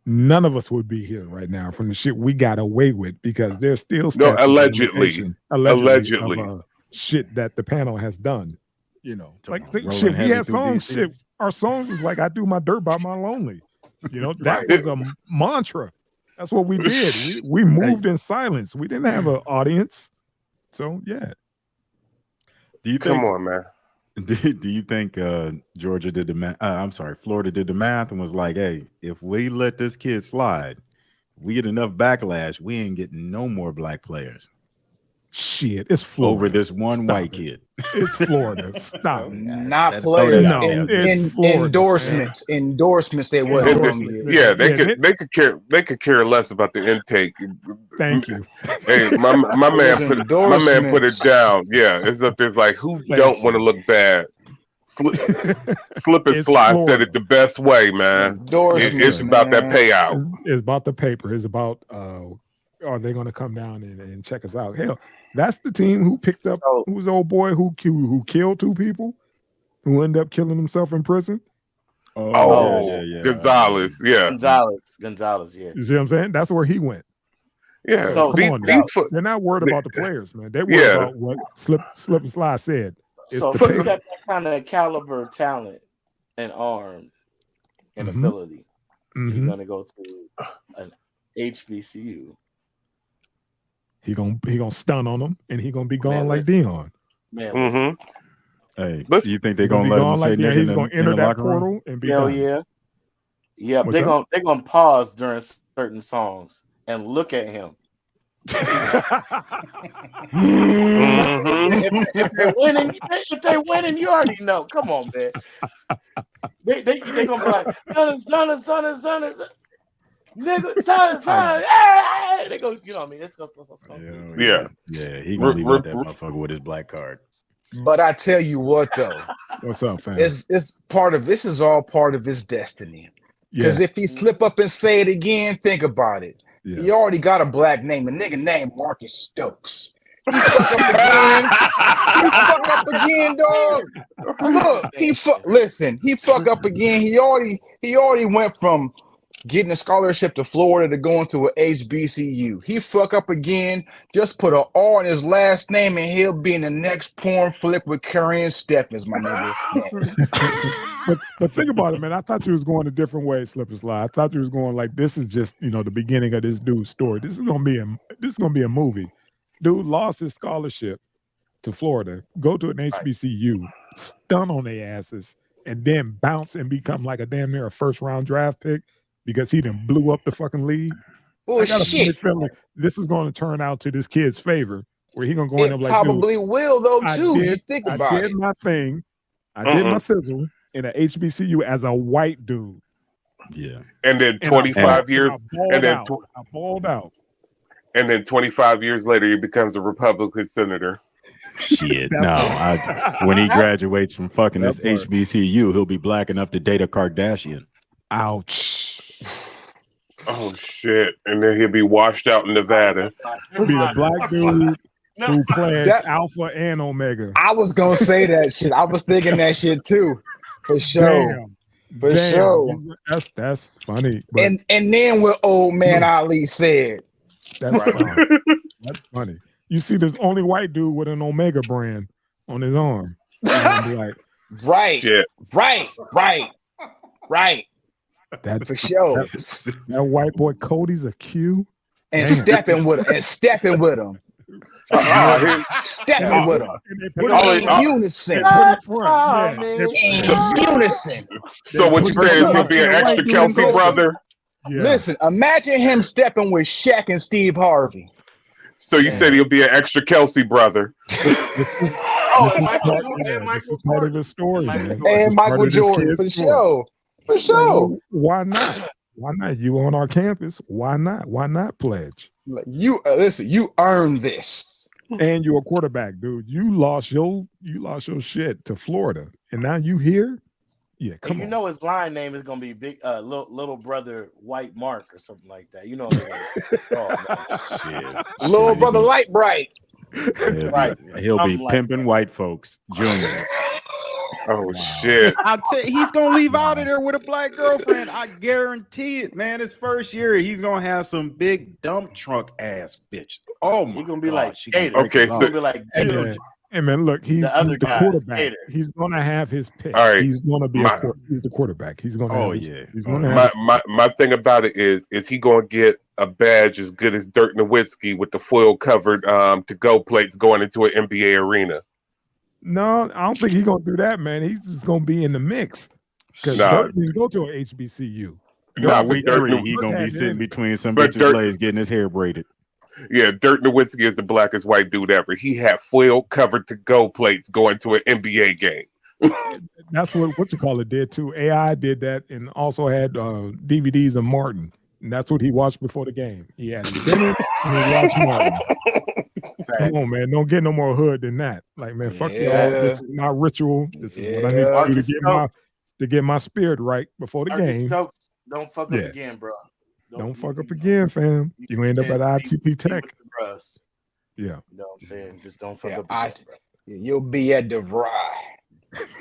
None of us would be here right now from the shit we got away with because there's still allegedly of, shit that the panel has done. You know, like shit. We had songs. Shit, our songs was like "I do my dirt by my lonely." You know, that was a mantra. That's what we did. We moved in silence. We didn't have an audience. So yeah. Come on, man. Do you think Georgia did the math? Florida did the math and was like, hey, if we let this kid slide, we get enough backlash, we ain't getting no more black players. Shit, it's Florida. Over this one white kid. It's Florida. Stop. Not players. No, it's Florida. Endorsements. They were. They could care less about the intake. Thank you. Hey, my man put it down. Yeah, it's up there. It's like who don't want to look bad. Slip and slide said it the best way, man. It's about that payout. It's about the paper. It's about are they going to come down and check us out? Hell, that's the team who picked up who's the old boy who killed 2 people, who ended up killing himself in prison. Yeah. Gonzalez, yeah. Gonzalez, yeah. You see what I'm saying? That's where he went. Yeah. So they're not worried about the players, man. They're worried about what Slip and Slide said. So if you got that kind of caliber of talent and arm and ability, you're gonna go to an HBCU. He gonna stun on them, and he gonna be gone like Dion. Man, hey, do you think they're gonna let him say nigga? He's gonna enter that portal and be done. Yeah. They're gonna pause during certain songs and look at him. If they're winning, you already know. Come on, man. They gonna be like, son. Nigga, son. They go, you know what I mean? Let's go. Yeah. He gonna leave out that motherfucker with his black card. But I tell you what, though. What's up, fam? It's part of this is all part of his destiny. Because if he slip up and say it again, think about it. Yeah. He already got a black name, a nigga named Marcus Stokes. He fuck up again, dog. Look, he fuck up again. He already went from getting a scholarship to Florida to go into a HBCU. He fuck up again, just put an R in his last name, and he'll be in the next porn flick with Karen Steffens, my nigga. but think about it, man. I thought you was going a different way, Slip and Slide. I thought you was going like, this is just, the beginning of this dude's story. This is gonna be a movie. Dude lost his scholarship to Florida, go to an HBCU, stun on their asses, and then bounce and become like a damn near a first round draft pick because he done blew up the fucking league. Oh, shit. Feeling this is going to turn out to this kid's favor, where he going to go in and like, probably will, though, too. You think about it. I did my thing. I did my fizzle in an HBCU as a white dude. Yeah. And then 25 years. And then I balled out. And then 25 years later, he becomes a Republican senator. Shit, no. When he graduates from fucking this HBCU, he'll be black enough to date a Kardashian. Ouch. Oh, shit. And then he'll be washed out in Nevada. He'll be a black dude who plays Alpha and Omega. I was going to say that shit. I was thinking that shit, too. For sure. For sure. That's funny. And then what old man Ali said. That's funny. That's funny. You see this only white dude with an Omega brand on his arm. Be like, right. That's for sure. That white boy Cody's a Q. And stepping with him. Stepping with him. In unison. So what you saying is he'll be an extra Kelsey brother? Yeah. Listen, imagine him stepping with Shaq and Steve Harvey. So you said he'll be an extra Kelsey brother. This is part of the story, man. And Michael Jordan, for sure. For sure. Why not? Why not? You on our campus? Why not? Why not pledge? You listen. You earned this, and you're a quarterback, dude. You lost your shit to Florida, and now you here. Yeah, come on. You know his line name is gonna be big, little brother White Mark or something like that. You know, little brother Light Bright. Right. He'll be pimping white folks, Junior. Oh shit! I'll tell you, he's gonna leave out of there with a black girlfriend. I guarantee it, man. His first year, he's gonna have some big dump truck ass bitch. Oh my! He's gonna be like, okay, so be like, hey man, look, he's the quarterback. Skater. He's gonna have his pick. All right, he's gonna be he's the quarterback. He's gonna. Oh he's yeah. Gonna my thing about it is he gonna get a badge as good as Dirk Nowitzki with the foil covered to-go plates going into an NBA arena? No, I don't think he's gonna do that, man. He's just gonna be in the mix because Dirk didn't go to an HBCU. Week 3, he's gonna be sitting between some bitches' legs getting his hair braided. Yeah, Dirk Nowitzki is the blackest white dude ever. He had foil covered to-go plates going to an NBA game. That's what you call it did too. AI did that and also had DVDs of Martin. And that's what he watched before the game. He had dinner and he watched Martin. Come on, man. Don't get no more hood than that. Like, man, fuck y'all. This is my ritual. This is what I need to do to get my spirit right before the game. Stokes, don't fuck up again, bro. Don't fuck up again, fam. You end up at ITP Tech. Yeah. You know what I'm saying? Just don't fuck up again, bro. You'll be at DeVry.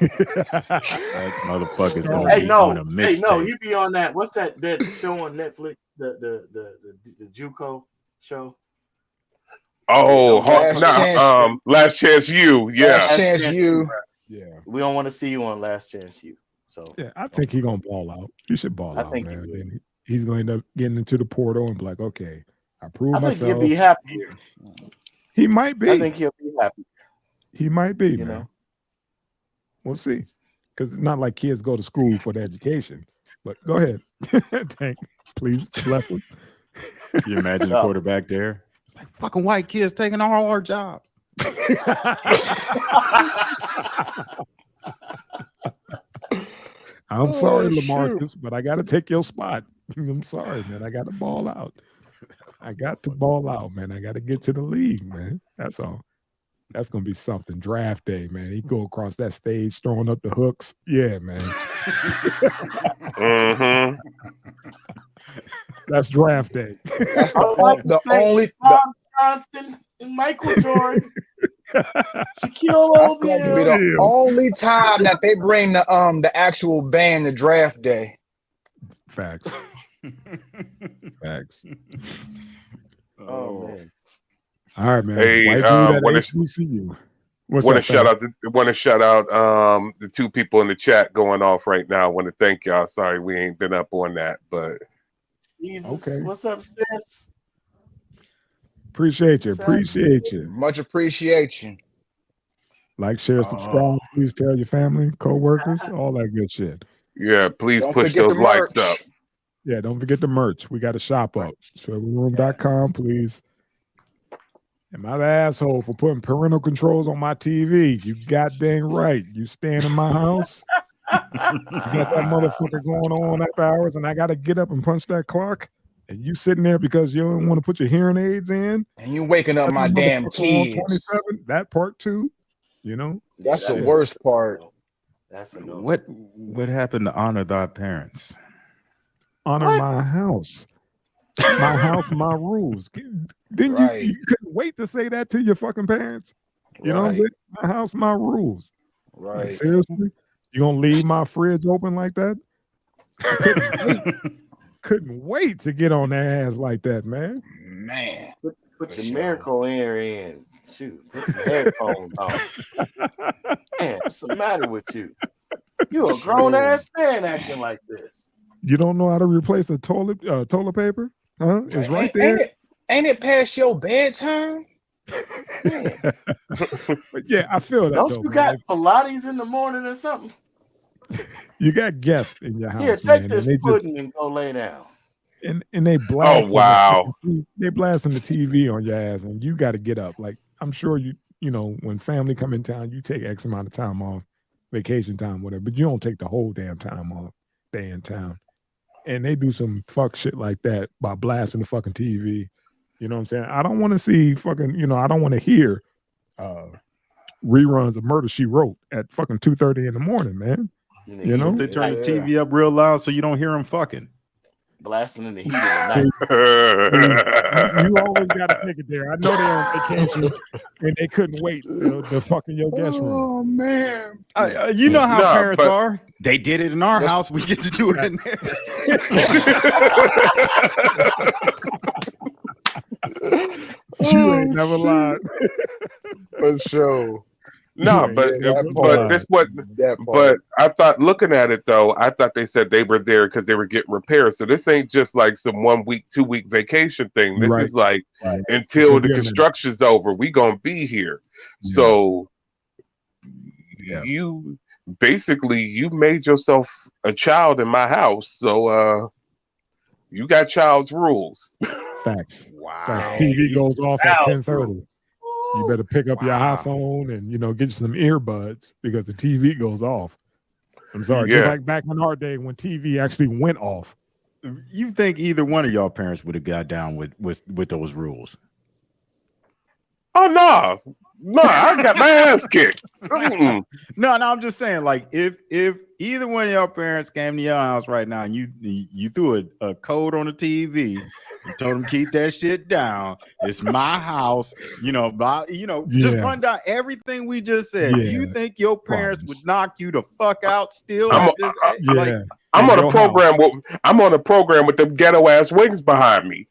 That motherfucker's gonna be on a mixtape. Hey, no, you be on that. What's that show on Netflix? The JUCO show. Oh, Last Chance U. Yeah. Last Chance U. Yeah. We don't want to see you on Last Chance U. So yeah, I think he's gonna ball out. He should ball out, man. He's going to end up getting into the portal and be like, okay, I proved myself. I think he'll be happier. He might be. I think he'll be happy. He might be, man. Know? We'll see. Because it's not like kids go to school for the education. But go ahead. Tank, please bless him. You imagine the quarterback there? It's like fucking white kids taking all our jobs. I'm sorry, LaMarcus, but I got to take your spot. I'm sorry, man. I got to ball out. I got to ball out, man. I got to get to the league, man. That's all. That's going to be something. Draft day, man. He go across that stage throwing up the hooks. Yeah, man. Mm-hmm. That's draft day. That's the only Johnson and Michael Jordan. Shaquille O'Neal. That's going to be the only time that they bring the actual band to draft day. Facts. Facts. Oh man. All right, man. Hey, Want to shout out the two people in the chat going off right now. I want to thank y'all. Sorry we ain't been up on that, but Jesus. Okay. What's up, sis? Appreciate you. Much appreciation. Like, share, subscribe. Please tell your family, co-workers, all that good shit. yeah, please Don't push forget those the likes merch. up. Yeah, don't forget the merch. We got a shop up. Travelroom.com, please. Am I the asshole for putting parental controls on my TV? You goddamn right. You staying in my house? You got that motherfucker going on after hours, and I got to get up and punch that clock? And you sitting there because you don't want to put your hearing aids in? And you waking up my damn kids. 27, that part too, you know? That's the worst part. That's annoying. What happened to honor thy parents? Honor my house. My house, my rules. Didn't you couldn't wait to say that to your fucking parents? You know, my house, my rules. Right. Like, seriously? You gonna leave my fridge open like that? Couldn't wait to get on their ass like that, man. Man. Put your miracle air in. Shoot, put some headphones on. Man, what's the matter with you? You a grown ass man acting like this. You don't know how to replace a toilet paper? Huh? It's right there. Ain't it past your bedtime? But yeah, I feel that. Don't you got Pilates in the morning or something? You got guests in your house. Here, take this pudding and go lay down. And they blast. Oh wow! They blasting the TV on your ass, and you got to get up. Like, I'm sure you know when family come in town, you take X amount of time off, vacation time, whatever. But you don't take the whole damn time off. Stay in town, and they do some fuck shit like that by blasting the fucking TV. You know what I'm saying? I don't want to see fucking. I don't want to hear reruns of Murder, She Wrote at fucking 2:30 in the morning, man. You know, they turn the TV up real loud so you don't hear them fucking. Blasting in the heat of the night. You always got to take it there. I know they're on vacation and they couldn't wait to fucking your guest room. Oh man, you know how parents are. They did it in our house. We get to do it in there. You ain't never lied. For sure. No, but I thought, looking at it though, I thought they said they were there because they were getting repairs. So this ain't just like some 1 week, 2 week vacation thing. This is like until the construction's over, we gonna be here. Yeah. So you basically you made yourself a child in my house. So you got child's rules. Facts. Wow. Facts. TV goes off at 10:30. You better pick up your iPhone and get you some earbuds because the TV goes off. I'm sorry, just like back in our day when TV actually went off. You think either one of y'all parents would have got down with those rules? Oh no, I got my ass kicked. No, I'm just saying, like, if either one of y'all parents came to your house right now and you threw a code on the TV, you told them keep that shit down. It's my house, just run down everything we just said. Do you think your parents would knock you the fuck out still? I'm on a program with them ghetto ass wings behind me.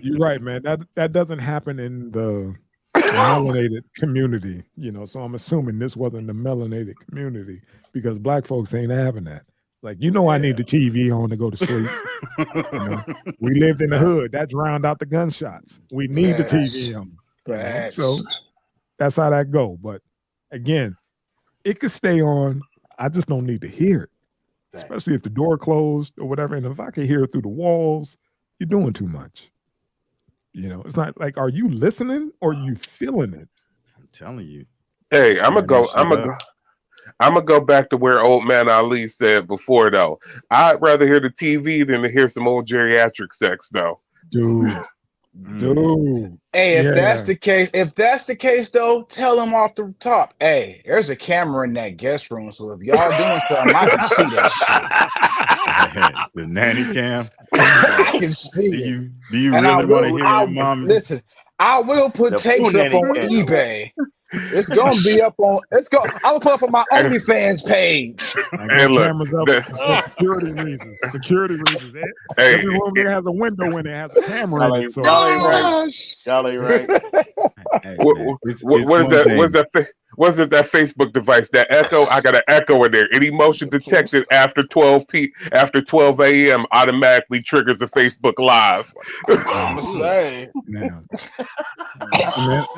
You're right, man. That doesn't happen in the melanated community, so I'm assuming this wasn't the melanated community because black folks ain't having that. Like, I need the TV on to go to sleep. We lived in the hood. That drowned out the gunshots. We need the TV on. So that's how that go. But again, it could stay on. I just don't need to hear it. Especially if the door closed or whatever. And if I can hear it through the walls, you're doing too much. It's not like, are you listening or are you feeling it? I'm telling you. Hey, I'm gonna go back to where old man Ali said before though. I'd rather hear the TV than to hear some old geriatric sex though. Dude. Hey, if that's the case though, tell them off the top. Hey, there's a camera in that guest room, so if y'all doing something, I can see that shit. The nanny cam. I can see it. Do you really want to hear your mom? Listen, I will put tapes up on eBay It's gonna be up on. It's go. I'm gonna put up on my OnlyFans page. Hey, look, cameras up for security reasons. Security reasons. Every room there has a window in it, has a camera in it. So Y'all ain't right. Hey, What is it that Facebook device, that Echo? I got an Echo in there. Any motion detected after 12 a.m. automatically triggers a Facebook Live. I'm saying.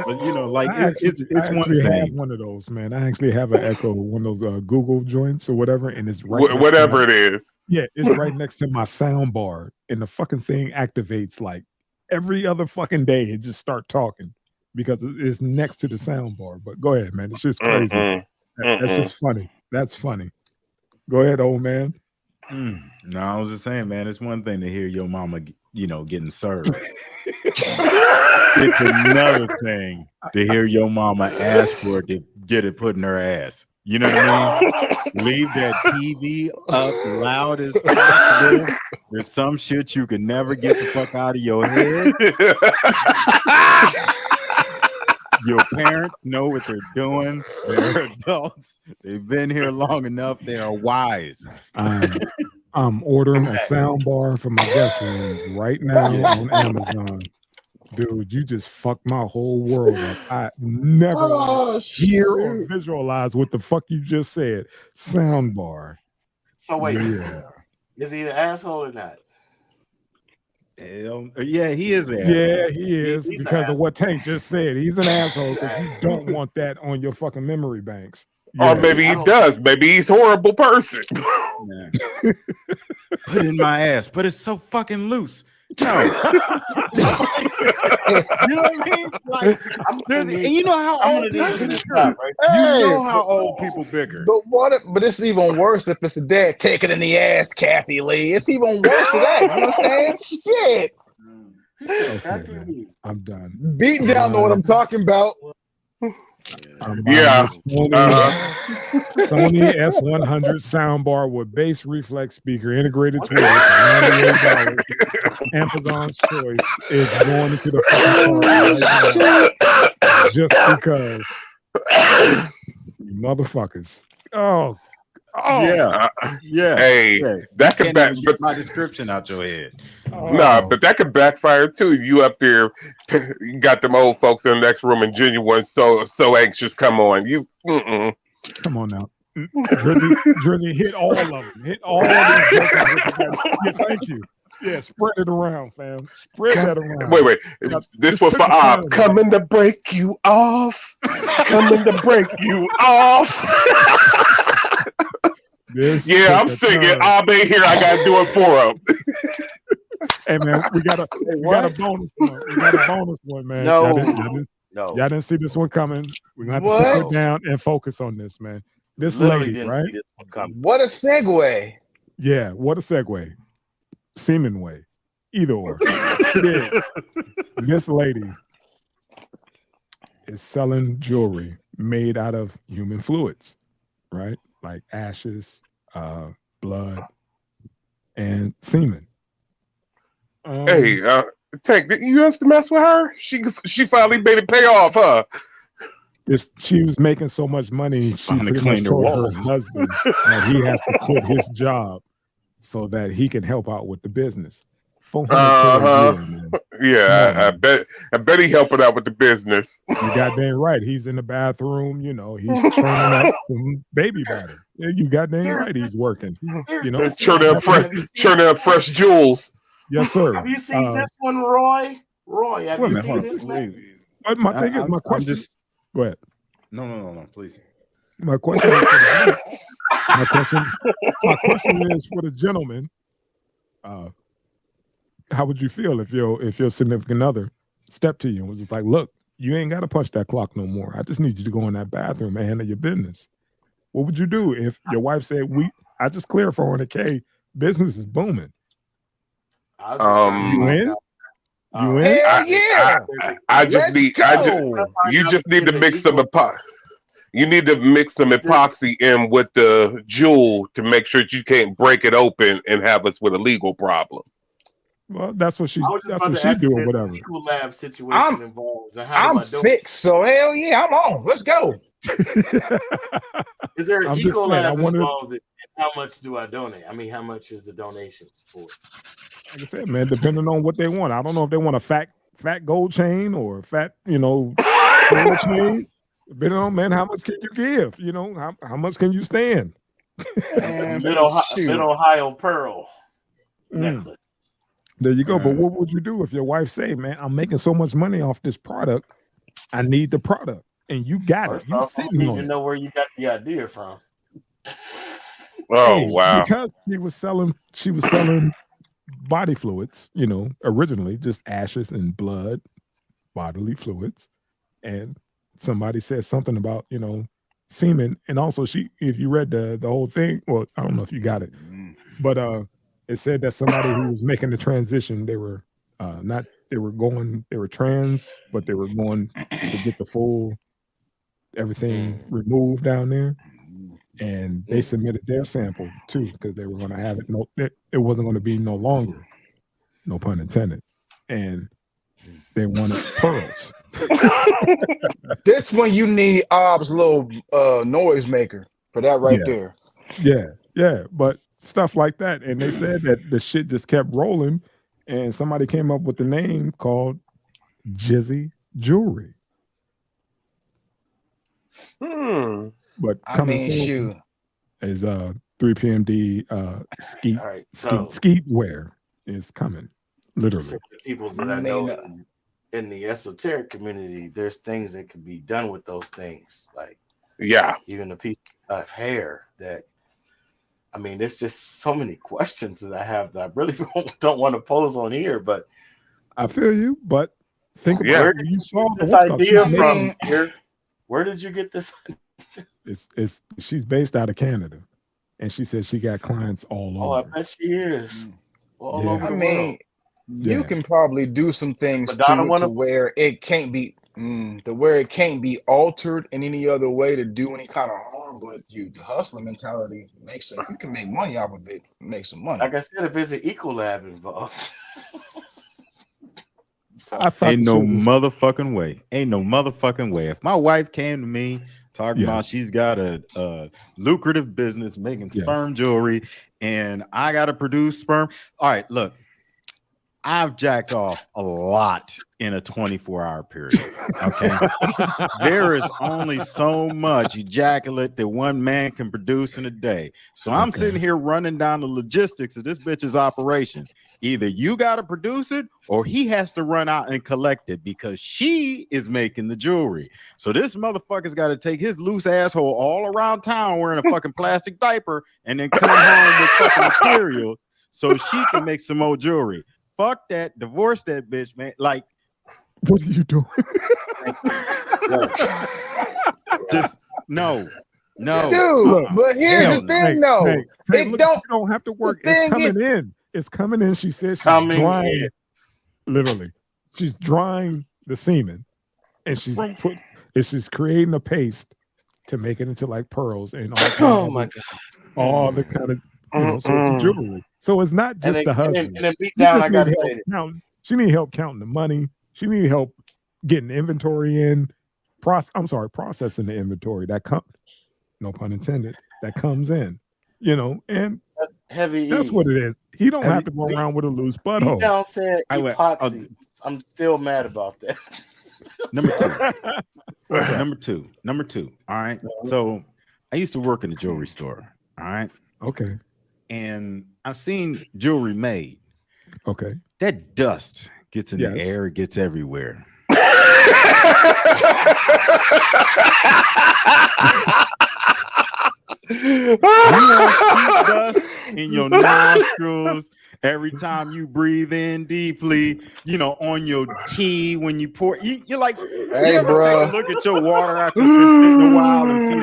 But you know, like it's one thing. I have thing. one of those, man. I actually have an Echo, one of those Google joints or whatever, and it's right. Whatever it is. Yeah, it's right next to my sound bar, and the fucking thing activates like every other fucking day. It just start talking because it's next to the sound bar. But go ahead, man. It's just crazy. That's just funny. That's funny. Go ahead, old man. No, I was just saying, man, it's one thing to hear your mama, getting served. It's another thing to hear your mama ask for it to get it put in her ass. You know what I mean? Leave that TV up loud as possible. There's some shit you can never get the fuck out of your head. Your parents know what they're doing. They're adults. They've been here long enough. They are wise. I'm ordering a sound bar for my guest room right now on Amazon. Dude, you just fucked my whole world up. I never hear or visualize what the fuck you just said. Sound bar. So wait, is he an asshole or not? Yeah, he is an asshole. Yeah, asshole. he is because of what Tank just said. He's an asshole because you don't want that on your fucking memory banks. Yeah. Or maybe he does. Maybe he's a horrible person. Put it in my ass, but it's so fucking loose. No. You know what I mean? Like, you know how old people bicker. You know how old people bicker. But it's even worse if it's the dad taking it in the ass, Kathy Lee. It's even worse than that. You know what I'm saying? Shit. Okay, I'm done. Beat down know what I'm talking about. Yeah. Sony S100 soundbar with bass reflex speaker, integrated Twitter for $98. Amazon's choice is going into the fucking car right now just because you motherfuckers. Oh, yeah. Hey, that could get my description out your head. Nah, but that could backfire too. You up there, you got them old folks in the next room, and Genuine so anxious. Come on, you. Come on now, Drizzy, hit all of them. Hit all of them. Yeah, thank you. Yeah, spread it around, fam. Spread that around. Wait. This was for coming to break you off. Coming to break you off. I'm singing. I'll be here. I gotta do it for him. Hey man, we got a bonus one. We got a bonus one, man. No. Y'all didn't see this one coming. We're gonna have to sit down and focus on this, man. This lady, right? What a segue. Yeah, what a segue. Semen way. Either or. This lady is selling jewelry made out of human fluids, right? Like ashes, blood, and semen. Hey, Tank, didn't you used to mess with her? She finally made it pay off, huh? She was making so much money, she pretty much told her husband that he has to quit his job so that he can help out with the business. Yeah, I bet he helping out with the business. You goddamn right. He's in the bathroom, he's training up some baby batter. Yeah, you goddamn right he's working. Churning up fresh jewels. Yes, sir. Have you seen this one, Roy? Roy, have you seen this one? My thing is, my question. Go ahead. No, please. My question is for the gentleman. How would you feel if your significant other stepped to you and was just like, look, you ain't got to punch that clock no more. I just need you to go in that bathroom and handle your business. What would you do if your wife said, I just cleared $400K, business is booming? You in? You in? You just need to mix some you need to mix some epoxy in with the jewel to make sure that you can't break it open and have us with a legal problem. Well, that's what she I was just that's about what to she ask do if or there's whatever. an Ecolab situation involved. And how I'm fixed, so hell yeah, I'm on. Let's go. Is there an I'm just saying, I Ecolab wanted, involved? And how much do I donate? I mean, how much is the donation for? like I said, man, depending on what they want. I don't know if they want a fat gold chain or fat, gold chain. Depending on, man, how much can you give? How much can you stand? Mid Ohio Pearl necklace. There you go. But what would you do if your wife say, man, I'm making so much money off this product, I need the product, and you got First it. You off, I sitting need on to it. know where you got the idea from. Oh wow! Because she was selling body fluids, originally just ashes and blood, bodily fluids, and somebody said something about semen, and also if you read the whole thing, well, I don't know if you got it, but it said that somebody who was making the transition, they were trans, but they were going to get the full everything removed down there. And they submitted their sample too, because they were going to have it. It wasn't going to be no longer, no pun intended. And they wanted pearls. This one you need Ob's little noise maker for that there. Yeah. But stuff like that. And they said that the shit just kept rolling, and somebody came up with the name called Jizzy Jewelry. But coming soon is 3PMD skeet wear is coming, literally. So the people that I know in the esoteric community, there's things that can be done with those things, like even a piece of hair. That I mean, there's just so many questions that I have that I really don't want to pose on here. But I feel you. But think about it. You saw this idea from here. Where did you get this? She's based out of Canada, and she says she got clients all over. Oh, I bet she is. All over the world. You can probably do some things to where it can't be altered in any other way to do any kind of harm. But the hustling mentality makes sense. You can make money off of it, make some money. Like I said, if there's an Ecolab involved. Ain't no motherfucking way. Ain't no motherfucking way. If my wife came to me talking about she's got a lucrative business making sperm jewelry and I got to produce sperm. All right, look, I've jacked off a lot in a 24-hour period. Okay. There is only so much ejaculate that one man can produce in a day. So I'm sitting here running down the logistics of this bitch's operation. Either you got to produce it or he has to run out and collect it because she is making the jewelry. So this motherfucker's got to take his loose asshole all around town wearing a fucking plastic diaper and then come home with fucking material so she can make some more jewelry. Fuck that. Divorce that bitch, man. Like, what are you doing? Just no. Dude, but here's the thing, though. You don't have to work. It's coming in. It's coming in. She says she's drying. Literally, she's drying the semen, and she's creating a paste to make it into like pearls and all. All the kind of sorts of jewelry. So it's not just the husband. And beat down, I gotta say she need help counting the money. She need help getting inventory in. Processing the inventory that comes. No pun intended. That comes in. And heavy. That's what it is. He don't have to go around with a loose butthole. Down said epoxy. I'm still mad about that. Number two. All right. So I used to work in a jewelry store. All right. Okay. And I've seen jewelry made. Okay. That dust gets in the air, it gets everywhere. You want dust in your nostrils every time you breathe in deeply, on your tea when you pour. You're like, hey, bro, look at your water after it's been sitting a while and see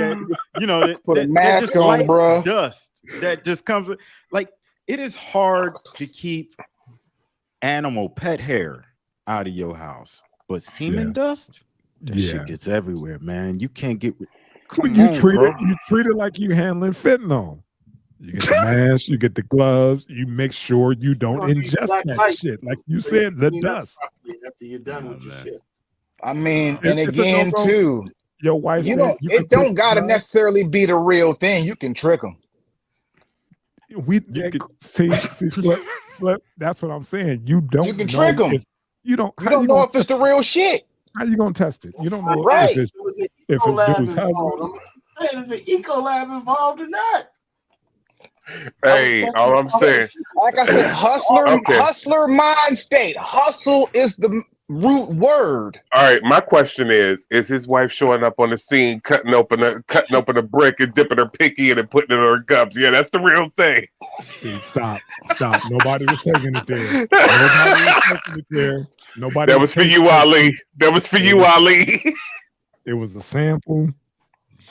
that, put a mask on, bro. Dust that just comes. Like, it is hard to keep animal pet hair out of your house, but semen dust, that shit gets everywhere, man. You can't get. You treat it like you handling fentanyl. You get the mask, you get the gloves, you make sure you don't ingest that shit. Like you said, the dust. After you're done with your shit. I mean, and again, too, your wife it don't gotta necessarily be the real thing. You can trick them. See, slip. That's what I'm saying. You can trick them. You don't know if it's the real shit. How you gonna test it? You don't know right. if it's dude's husband. I'm saying, is an eco lab involved or not? Hey, all I'm saying, like I said, hustler mind state. Hustle is the root word. All right, my question is his wife showing up on the scene, cutting open a brick and dipping her pinky in and putting it in her cups? Yeah, that's the real thing. See, stop. Nobody was taking it there. Nobody. That was for you, Ali. That was for you, Ali. It was a sample.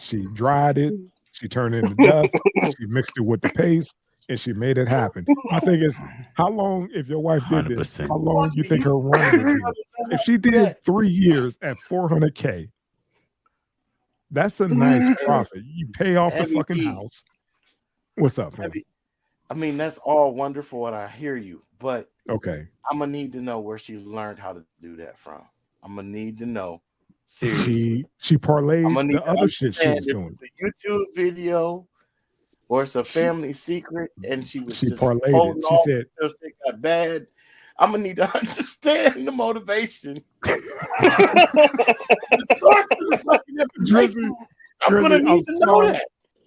She dried it. She turned it into dust. She mixed it with the paste, and she made it happen. My thing is, how long, if your wife did this, how long do you think her run would be? If she did 3 years at $400K, that's a nice profit. You pay off the fucking house. What's up, man? I mean, that's all wonderful, and I hear you, but okay, I'm gonna need to know where she learned how to do that from. I'm gonna need to know. Seriously. She parlayed the other shit she was doing. It's a YouTube video, or it's a family secret, and she parlayed it. She said until it got bad. I'm gonna need to understand the motivation. The source of the fucking information. I'm gonna need to know that.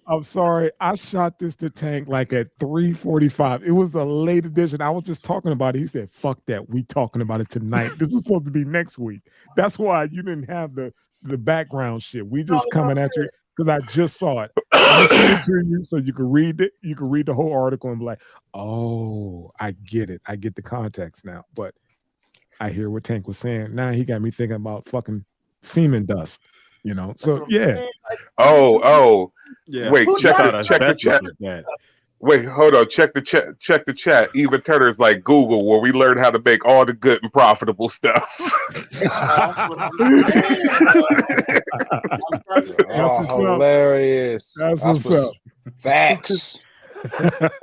I'm sorry. I shot this to Tank like at 3:45. It was a late edition. I was just talking about it. He said, fuck that. We talking about it tonight. This is supposed to be next week. That's why you didn't have the background shit. We just coming at you because I just saw it. I'm sending it to you so you can read it. You can read the whole article and be like, oh, I get it. I get the context now. But I hear what Tank was saying. Now he got me thinking about fucking semen dust. You know, so yeah. Oh, yeah. Wait, check the chat. Wait, hold on. Check the chat. Check the chat. Eva Turner's like Google, where we learn how to make all the good and profitable stuff. Hilarious. That's what's up. Facts.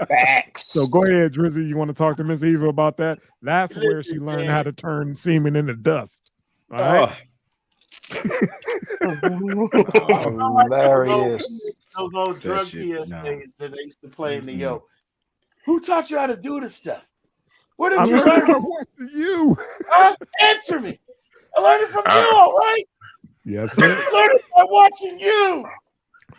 Facts. So go ahead, Drizzy. You want to talk to Miss Eva about that? That's where she learned how to turn semen into dust. All right. Hilarious. Those old drug PSAs that they used to play in the yo. Who taught you how to do this stuff? Where did you learn it? You. Answer me. I learned it from you, all right? Yes, sir. I learned it by watching you.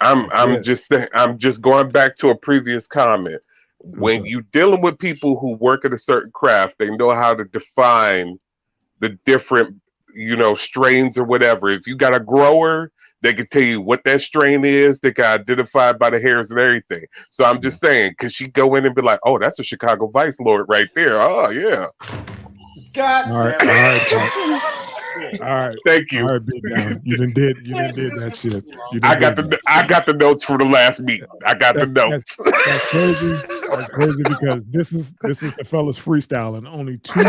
I'm just saying. I'm just going back to a previous comment. When you dealing with people who work at a certain craft, they know how to define the different, strains or whatever. If you got a grower, they can tell you what that strain is. They can identify it by the hairs and everything. So I'm just saying, could she go in and be like, "Oh, that's a Chicago Vice Lord right there." Oh yeah. God. All right. Thank you. All right, big down. You done did that shit. I got the notes for the last meeting. I got the notes. That's crazy. That's crazy because this is the fellas freestyling. Only 2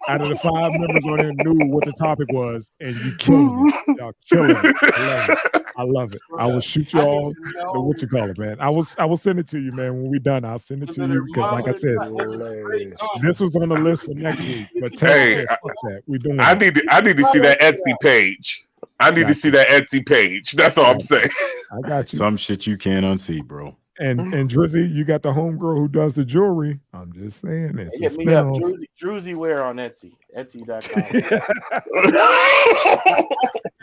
out of the 5 members on here knew what the topic was, and you killing it. Y'all killing it. I love it. I will shoot y'all. What you call it, man? I will send it to you, man. When we done, I'll send it to you because, like I said, this was on the list for next week. But fuck that. We doing. I need to see that Etsy page. I need to see that Etsy page. That's all I'm saying. I got you. Some shit you can't unsee, bro. And Drizzy, you got the homegirl who does the jewelry. I'm just saying it. Hit me up, Druzy Wear on Etsy. Etsy.com.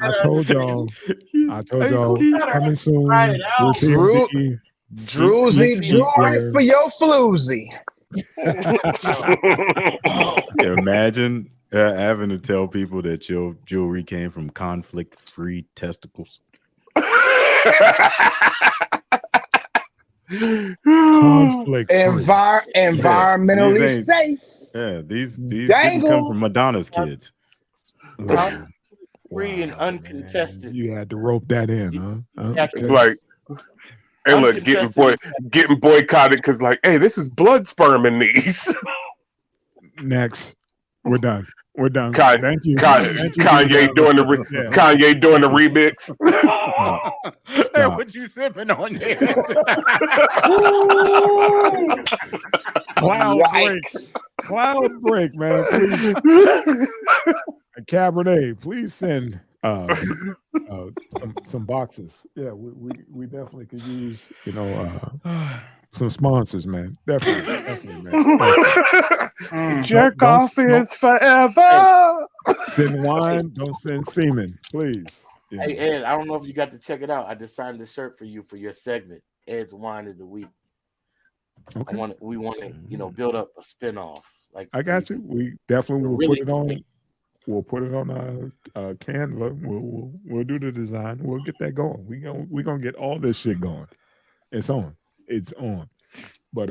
I told y'all coming soon. Druzy jewelry for your floozy. Imagine having to tell people that your jewelry came from conflict-free testicles. Environmentally safe. Yeah, these didn't come from Madonna's kids. Free and uncontested. You had to rope that in, huh? Okay. Like, and look, getting boycotted because, like, hey, this is blood sperm in these. Next. We're done. Thank you. Kanye doing the Kanye doing the remix. Hey, what you sipping on there? Cloud break, man. Please. Cabernet, please send some boxes. Yeah, we definitely could use, some sponsors, man. Definitely, man. Jerk off is forever. Send wine, don't send semen, please. Yeah. Hey Ed, I don't know if you got to check it out. I designed the shirt for you for your segment, Ed's Wine of the Week. Okay. We want to, build up a spinoff. Like I got you. We definitely will put it on. We'll put it on Canva. We'll do the design. We'll get that going. We're gonna get all this shit going. It's on. But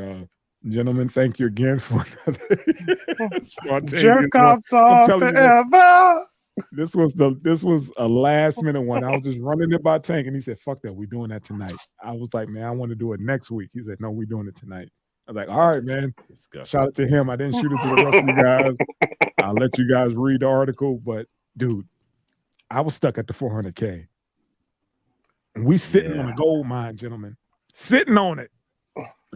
gentlemen, thank you again for another jerk offs off forever. This was a last minute one. I was just running it by Tank, and he said, "Fuck that, we're doing that tonight." I was like, "Man, I want to do it next week." He said, "No, we're doing it tonight." I was like, "All right, man." Shout out to him. I didn't shoot it to the rest of you guys. I'll let you guys read the article, but dude, I was stuck at the 400K. And we sitting on a gold mine, gentlemen. Sitting on it.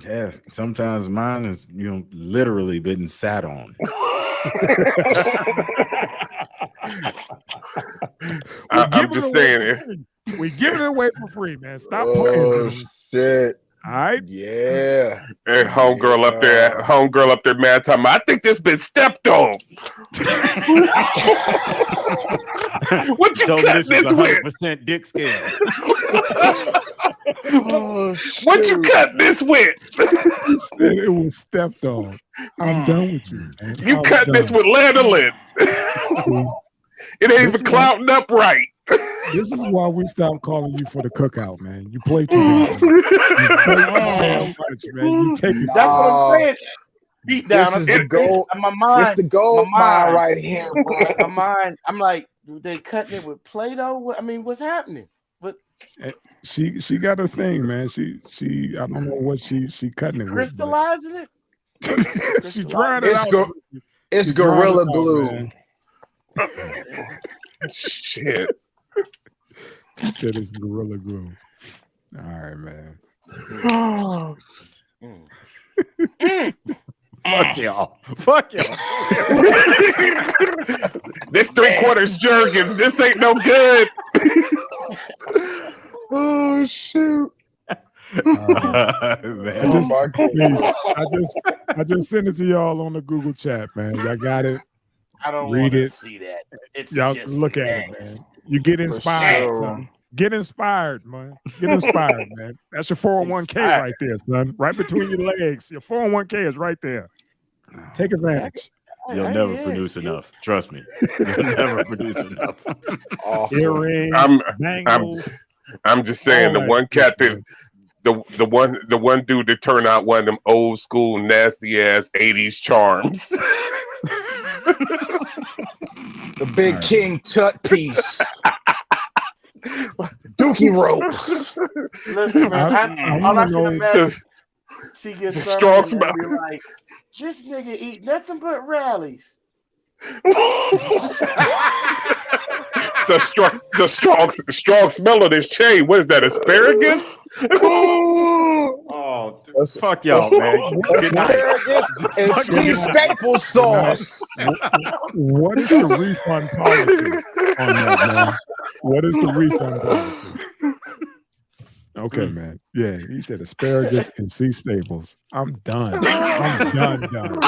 Yeah, sometimes mine is literally been sat on. I'm just saying it. We're giving it away for free, man. Stop playing. Oh shit. All right. Yeah. And homegirl up there, mad time. I think this been stepped on. What you cut this with? 100% dick scale. What you cut this with? It was stepped on. I'm done with you, man. You cut this with lanolin. It ain't even clouting up right. This is why we stopped calling you for the cookout, man. You play too much. You take it. That's what I'm saying. Beat down. This is the gold. My mind. It's the gold mine right here, bro. My mind. I'm like, they cutting it with Play-Doh? I mean, what's happening? But she got a thing, man. She I don't know what she cutting it crystallizing with. It. She drying it out. It's Gorilla Glue. Shit. She said it's Gorilla Glue. All right, man. Fuck y'all. This 3/4 Jergens. This ain't no good. Oh shoot. Man. I just sent it to y'all on the Google chat, man. Y'all got it. I don't read it. See that. It's y'all just look at it, man. You get inspired, son. Get inspired, man. Get inspired, man. That's your 401k right there, son. Right between your legs. Your 401k is right there. Take advantage. You'll never produce enough. Trust me. You'll never produce enough. Earrings, I'm just saying the one cat that the one dude that turned out one of them old school nasty ass 80s charms. The big King Tut piece. Dookie rope. Listen, man, all I can imagine, she gets strong smell. Like, this nigga eat nothing but rallies. It's a strong smell of this chain. What is that, asparagus? Oh, fuck y'all, man. Asparagus and sea staple sauce. What is the refund policy on that, man? What is the refund policy? Okay, man. Yeah, he said asparagus and sea staples. I'm done. I'm done.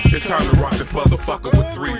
It's time to rock this motherfucker with 3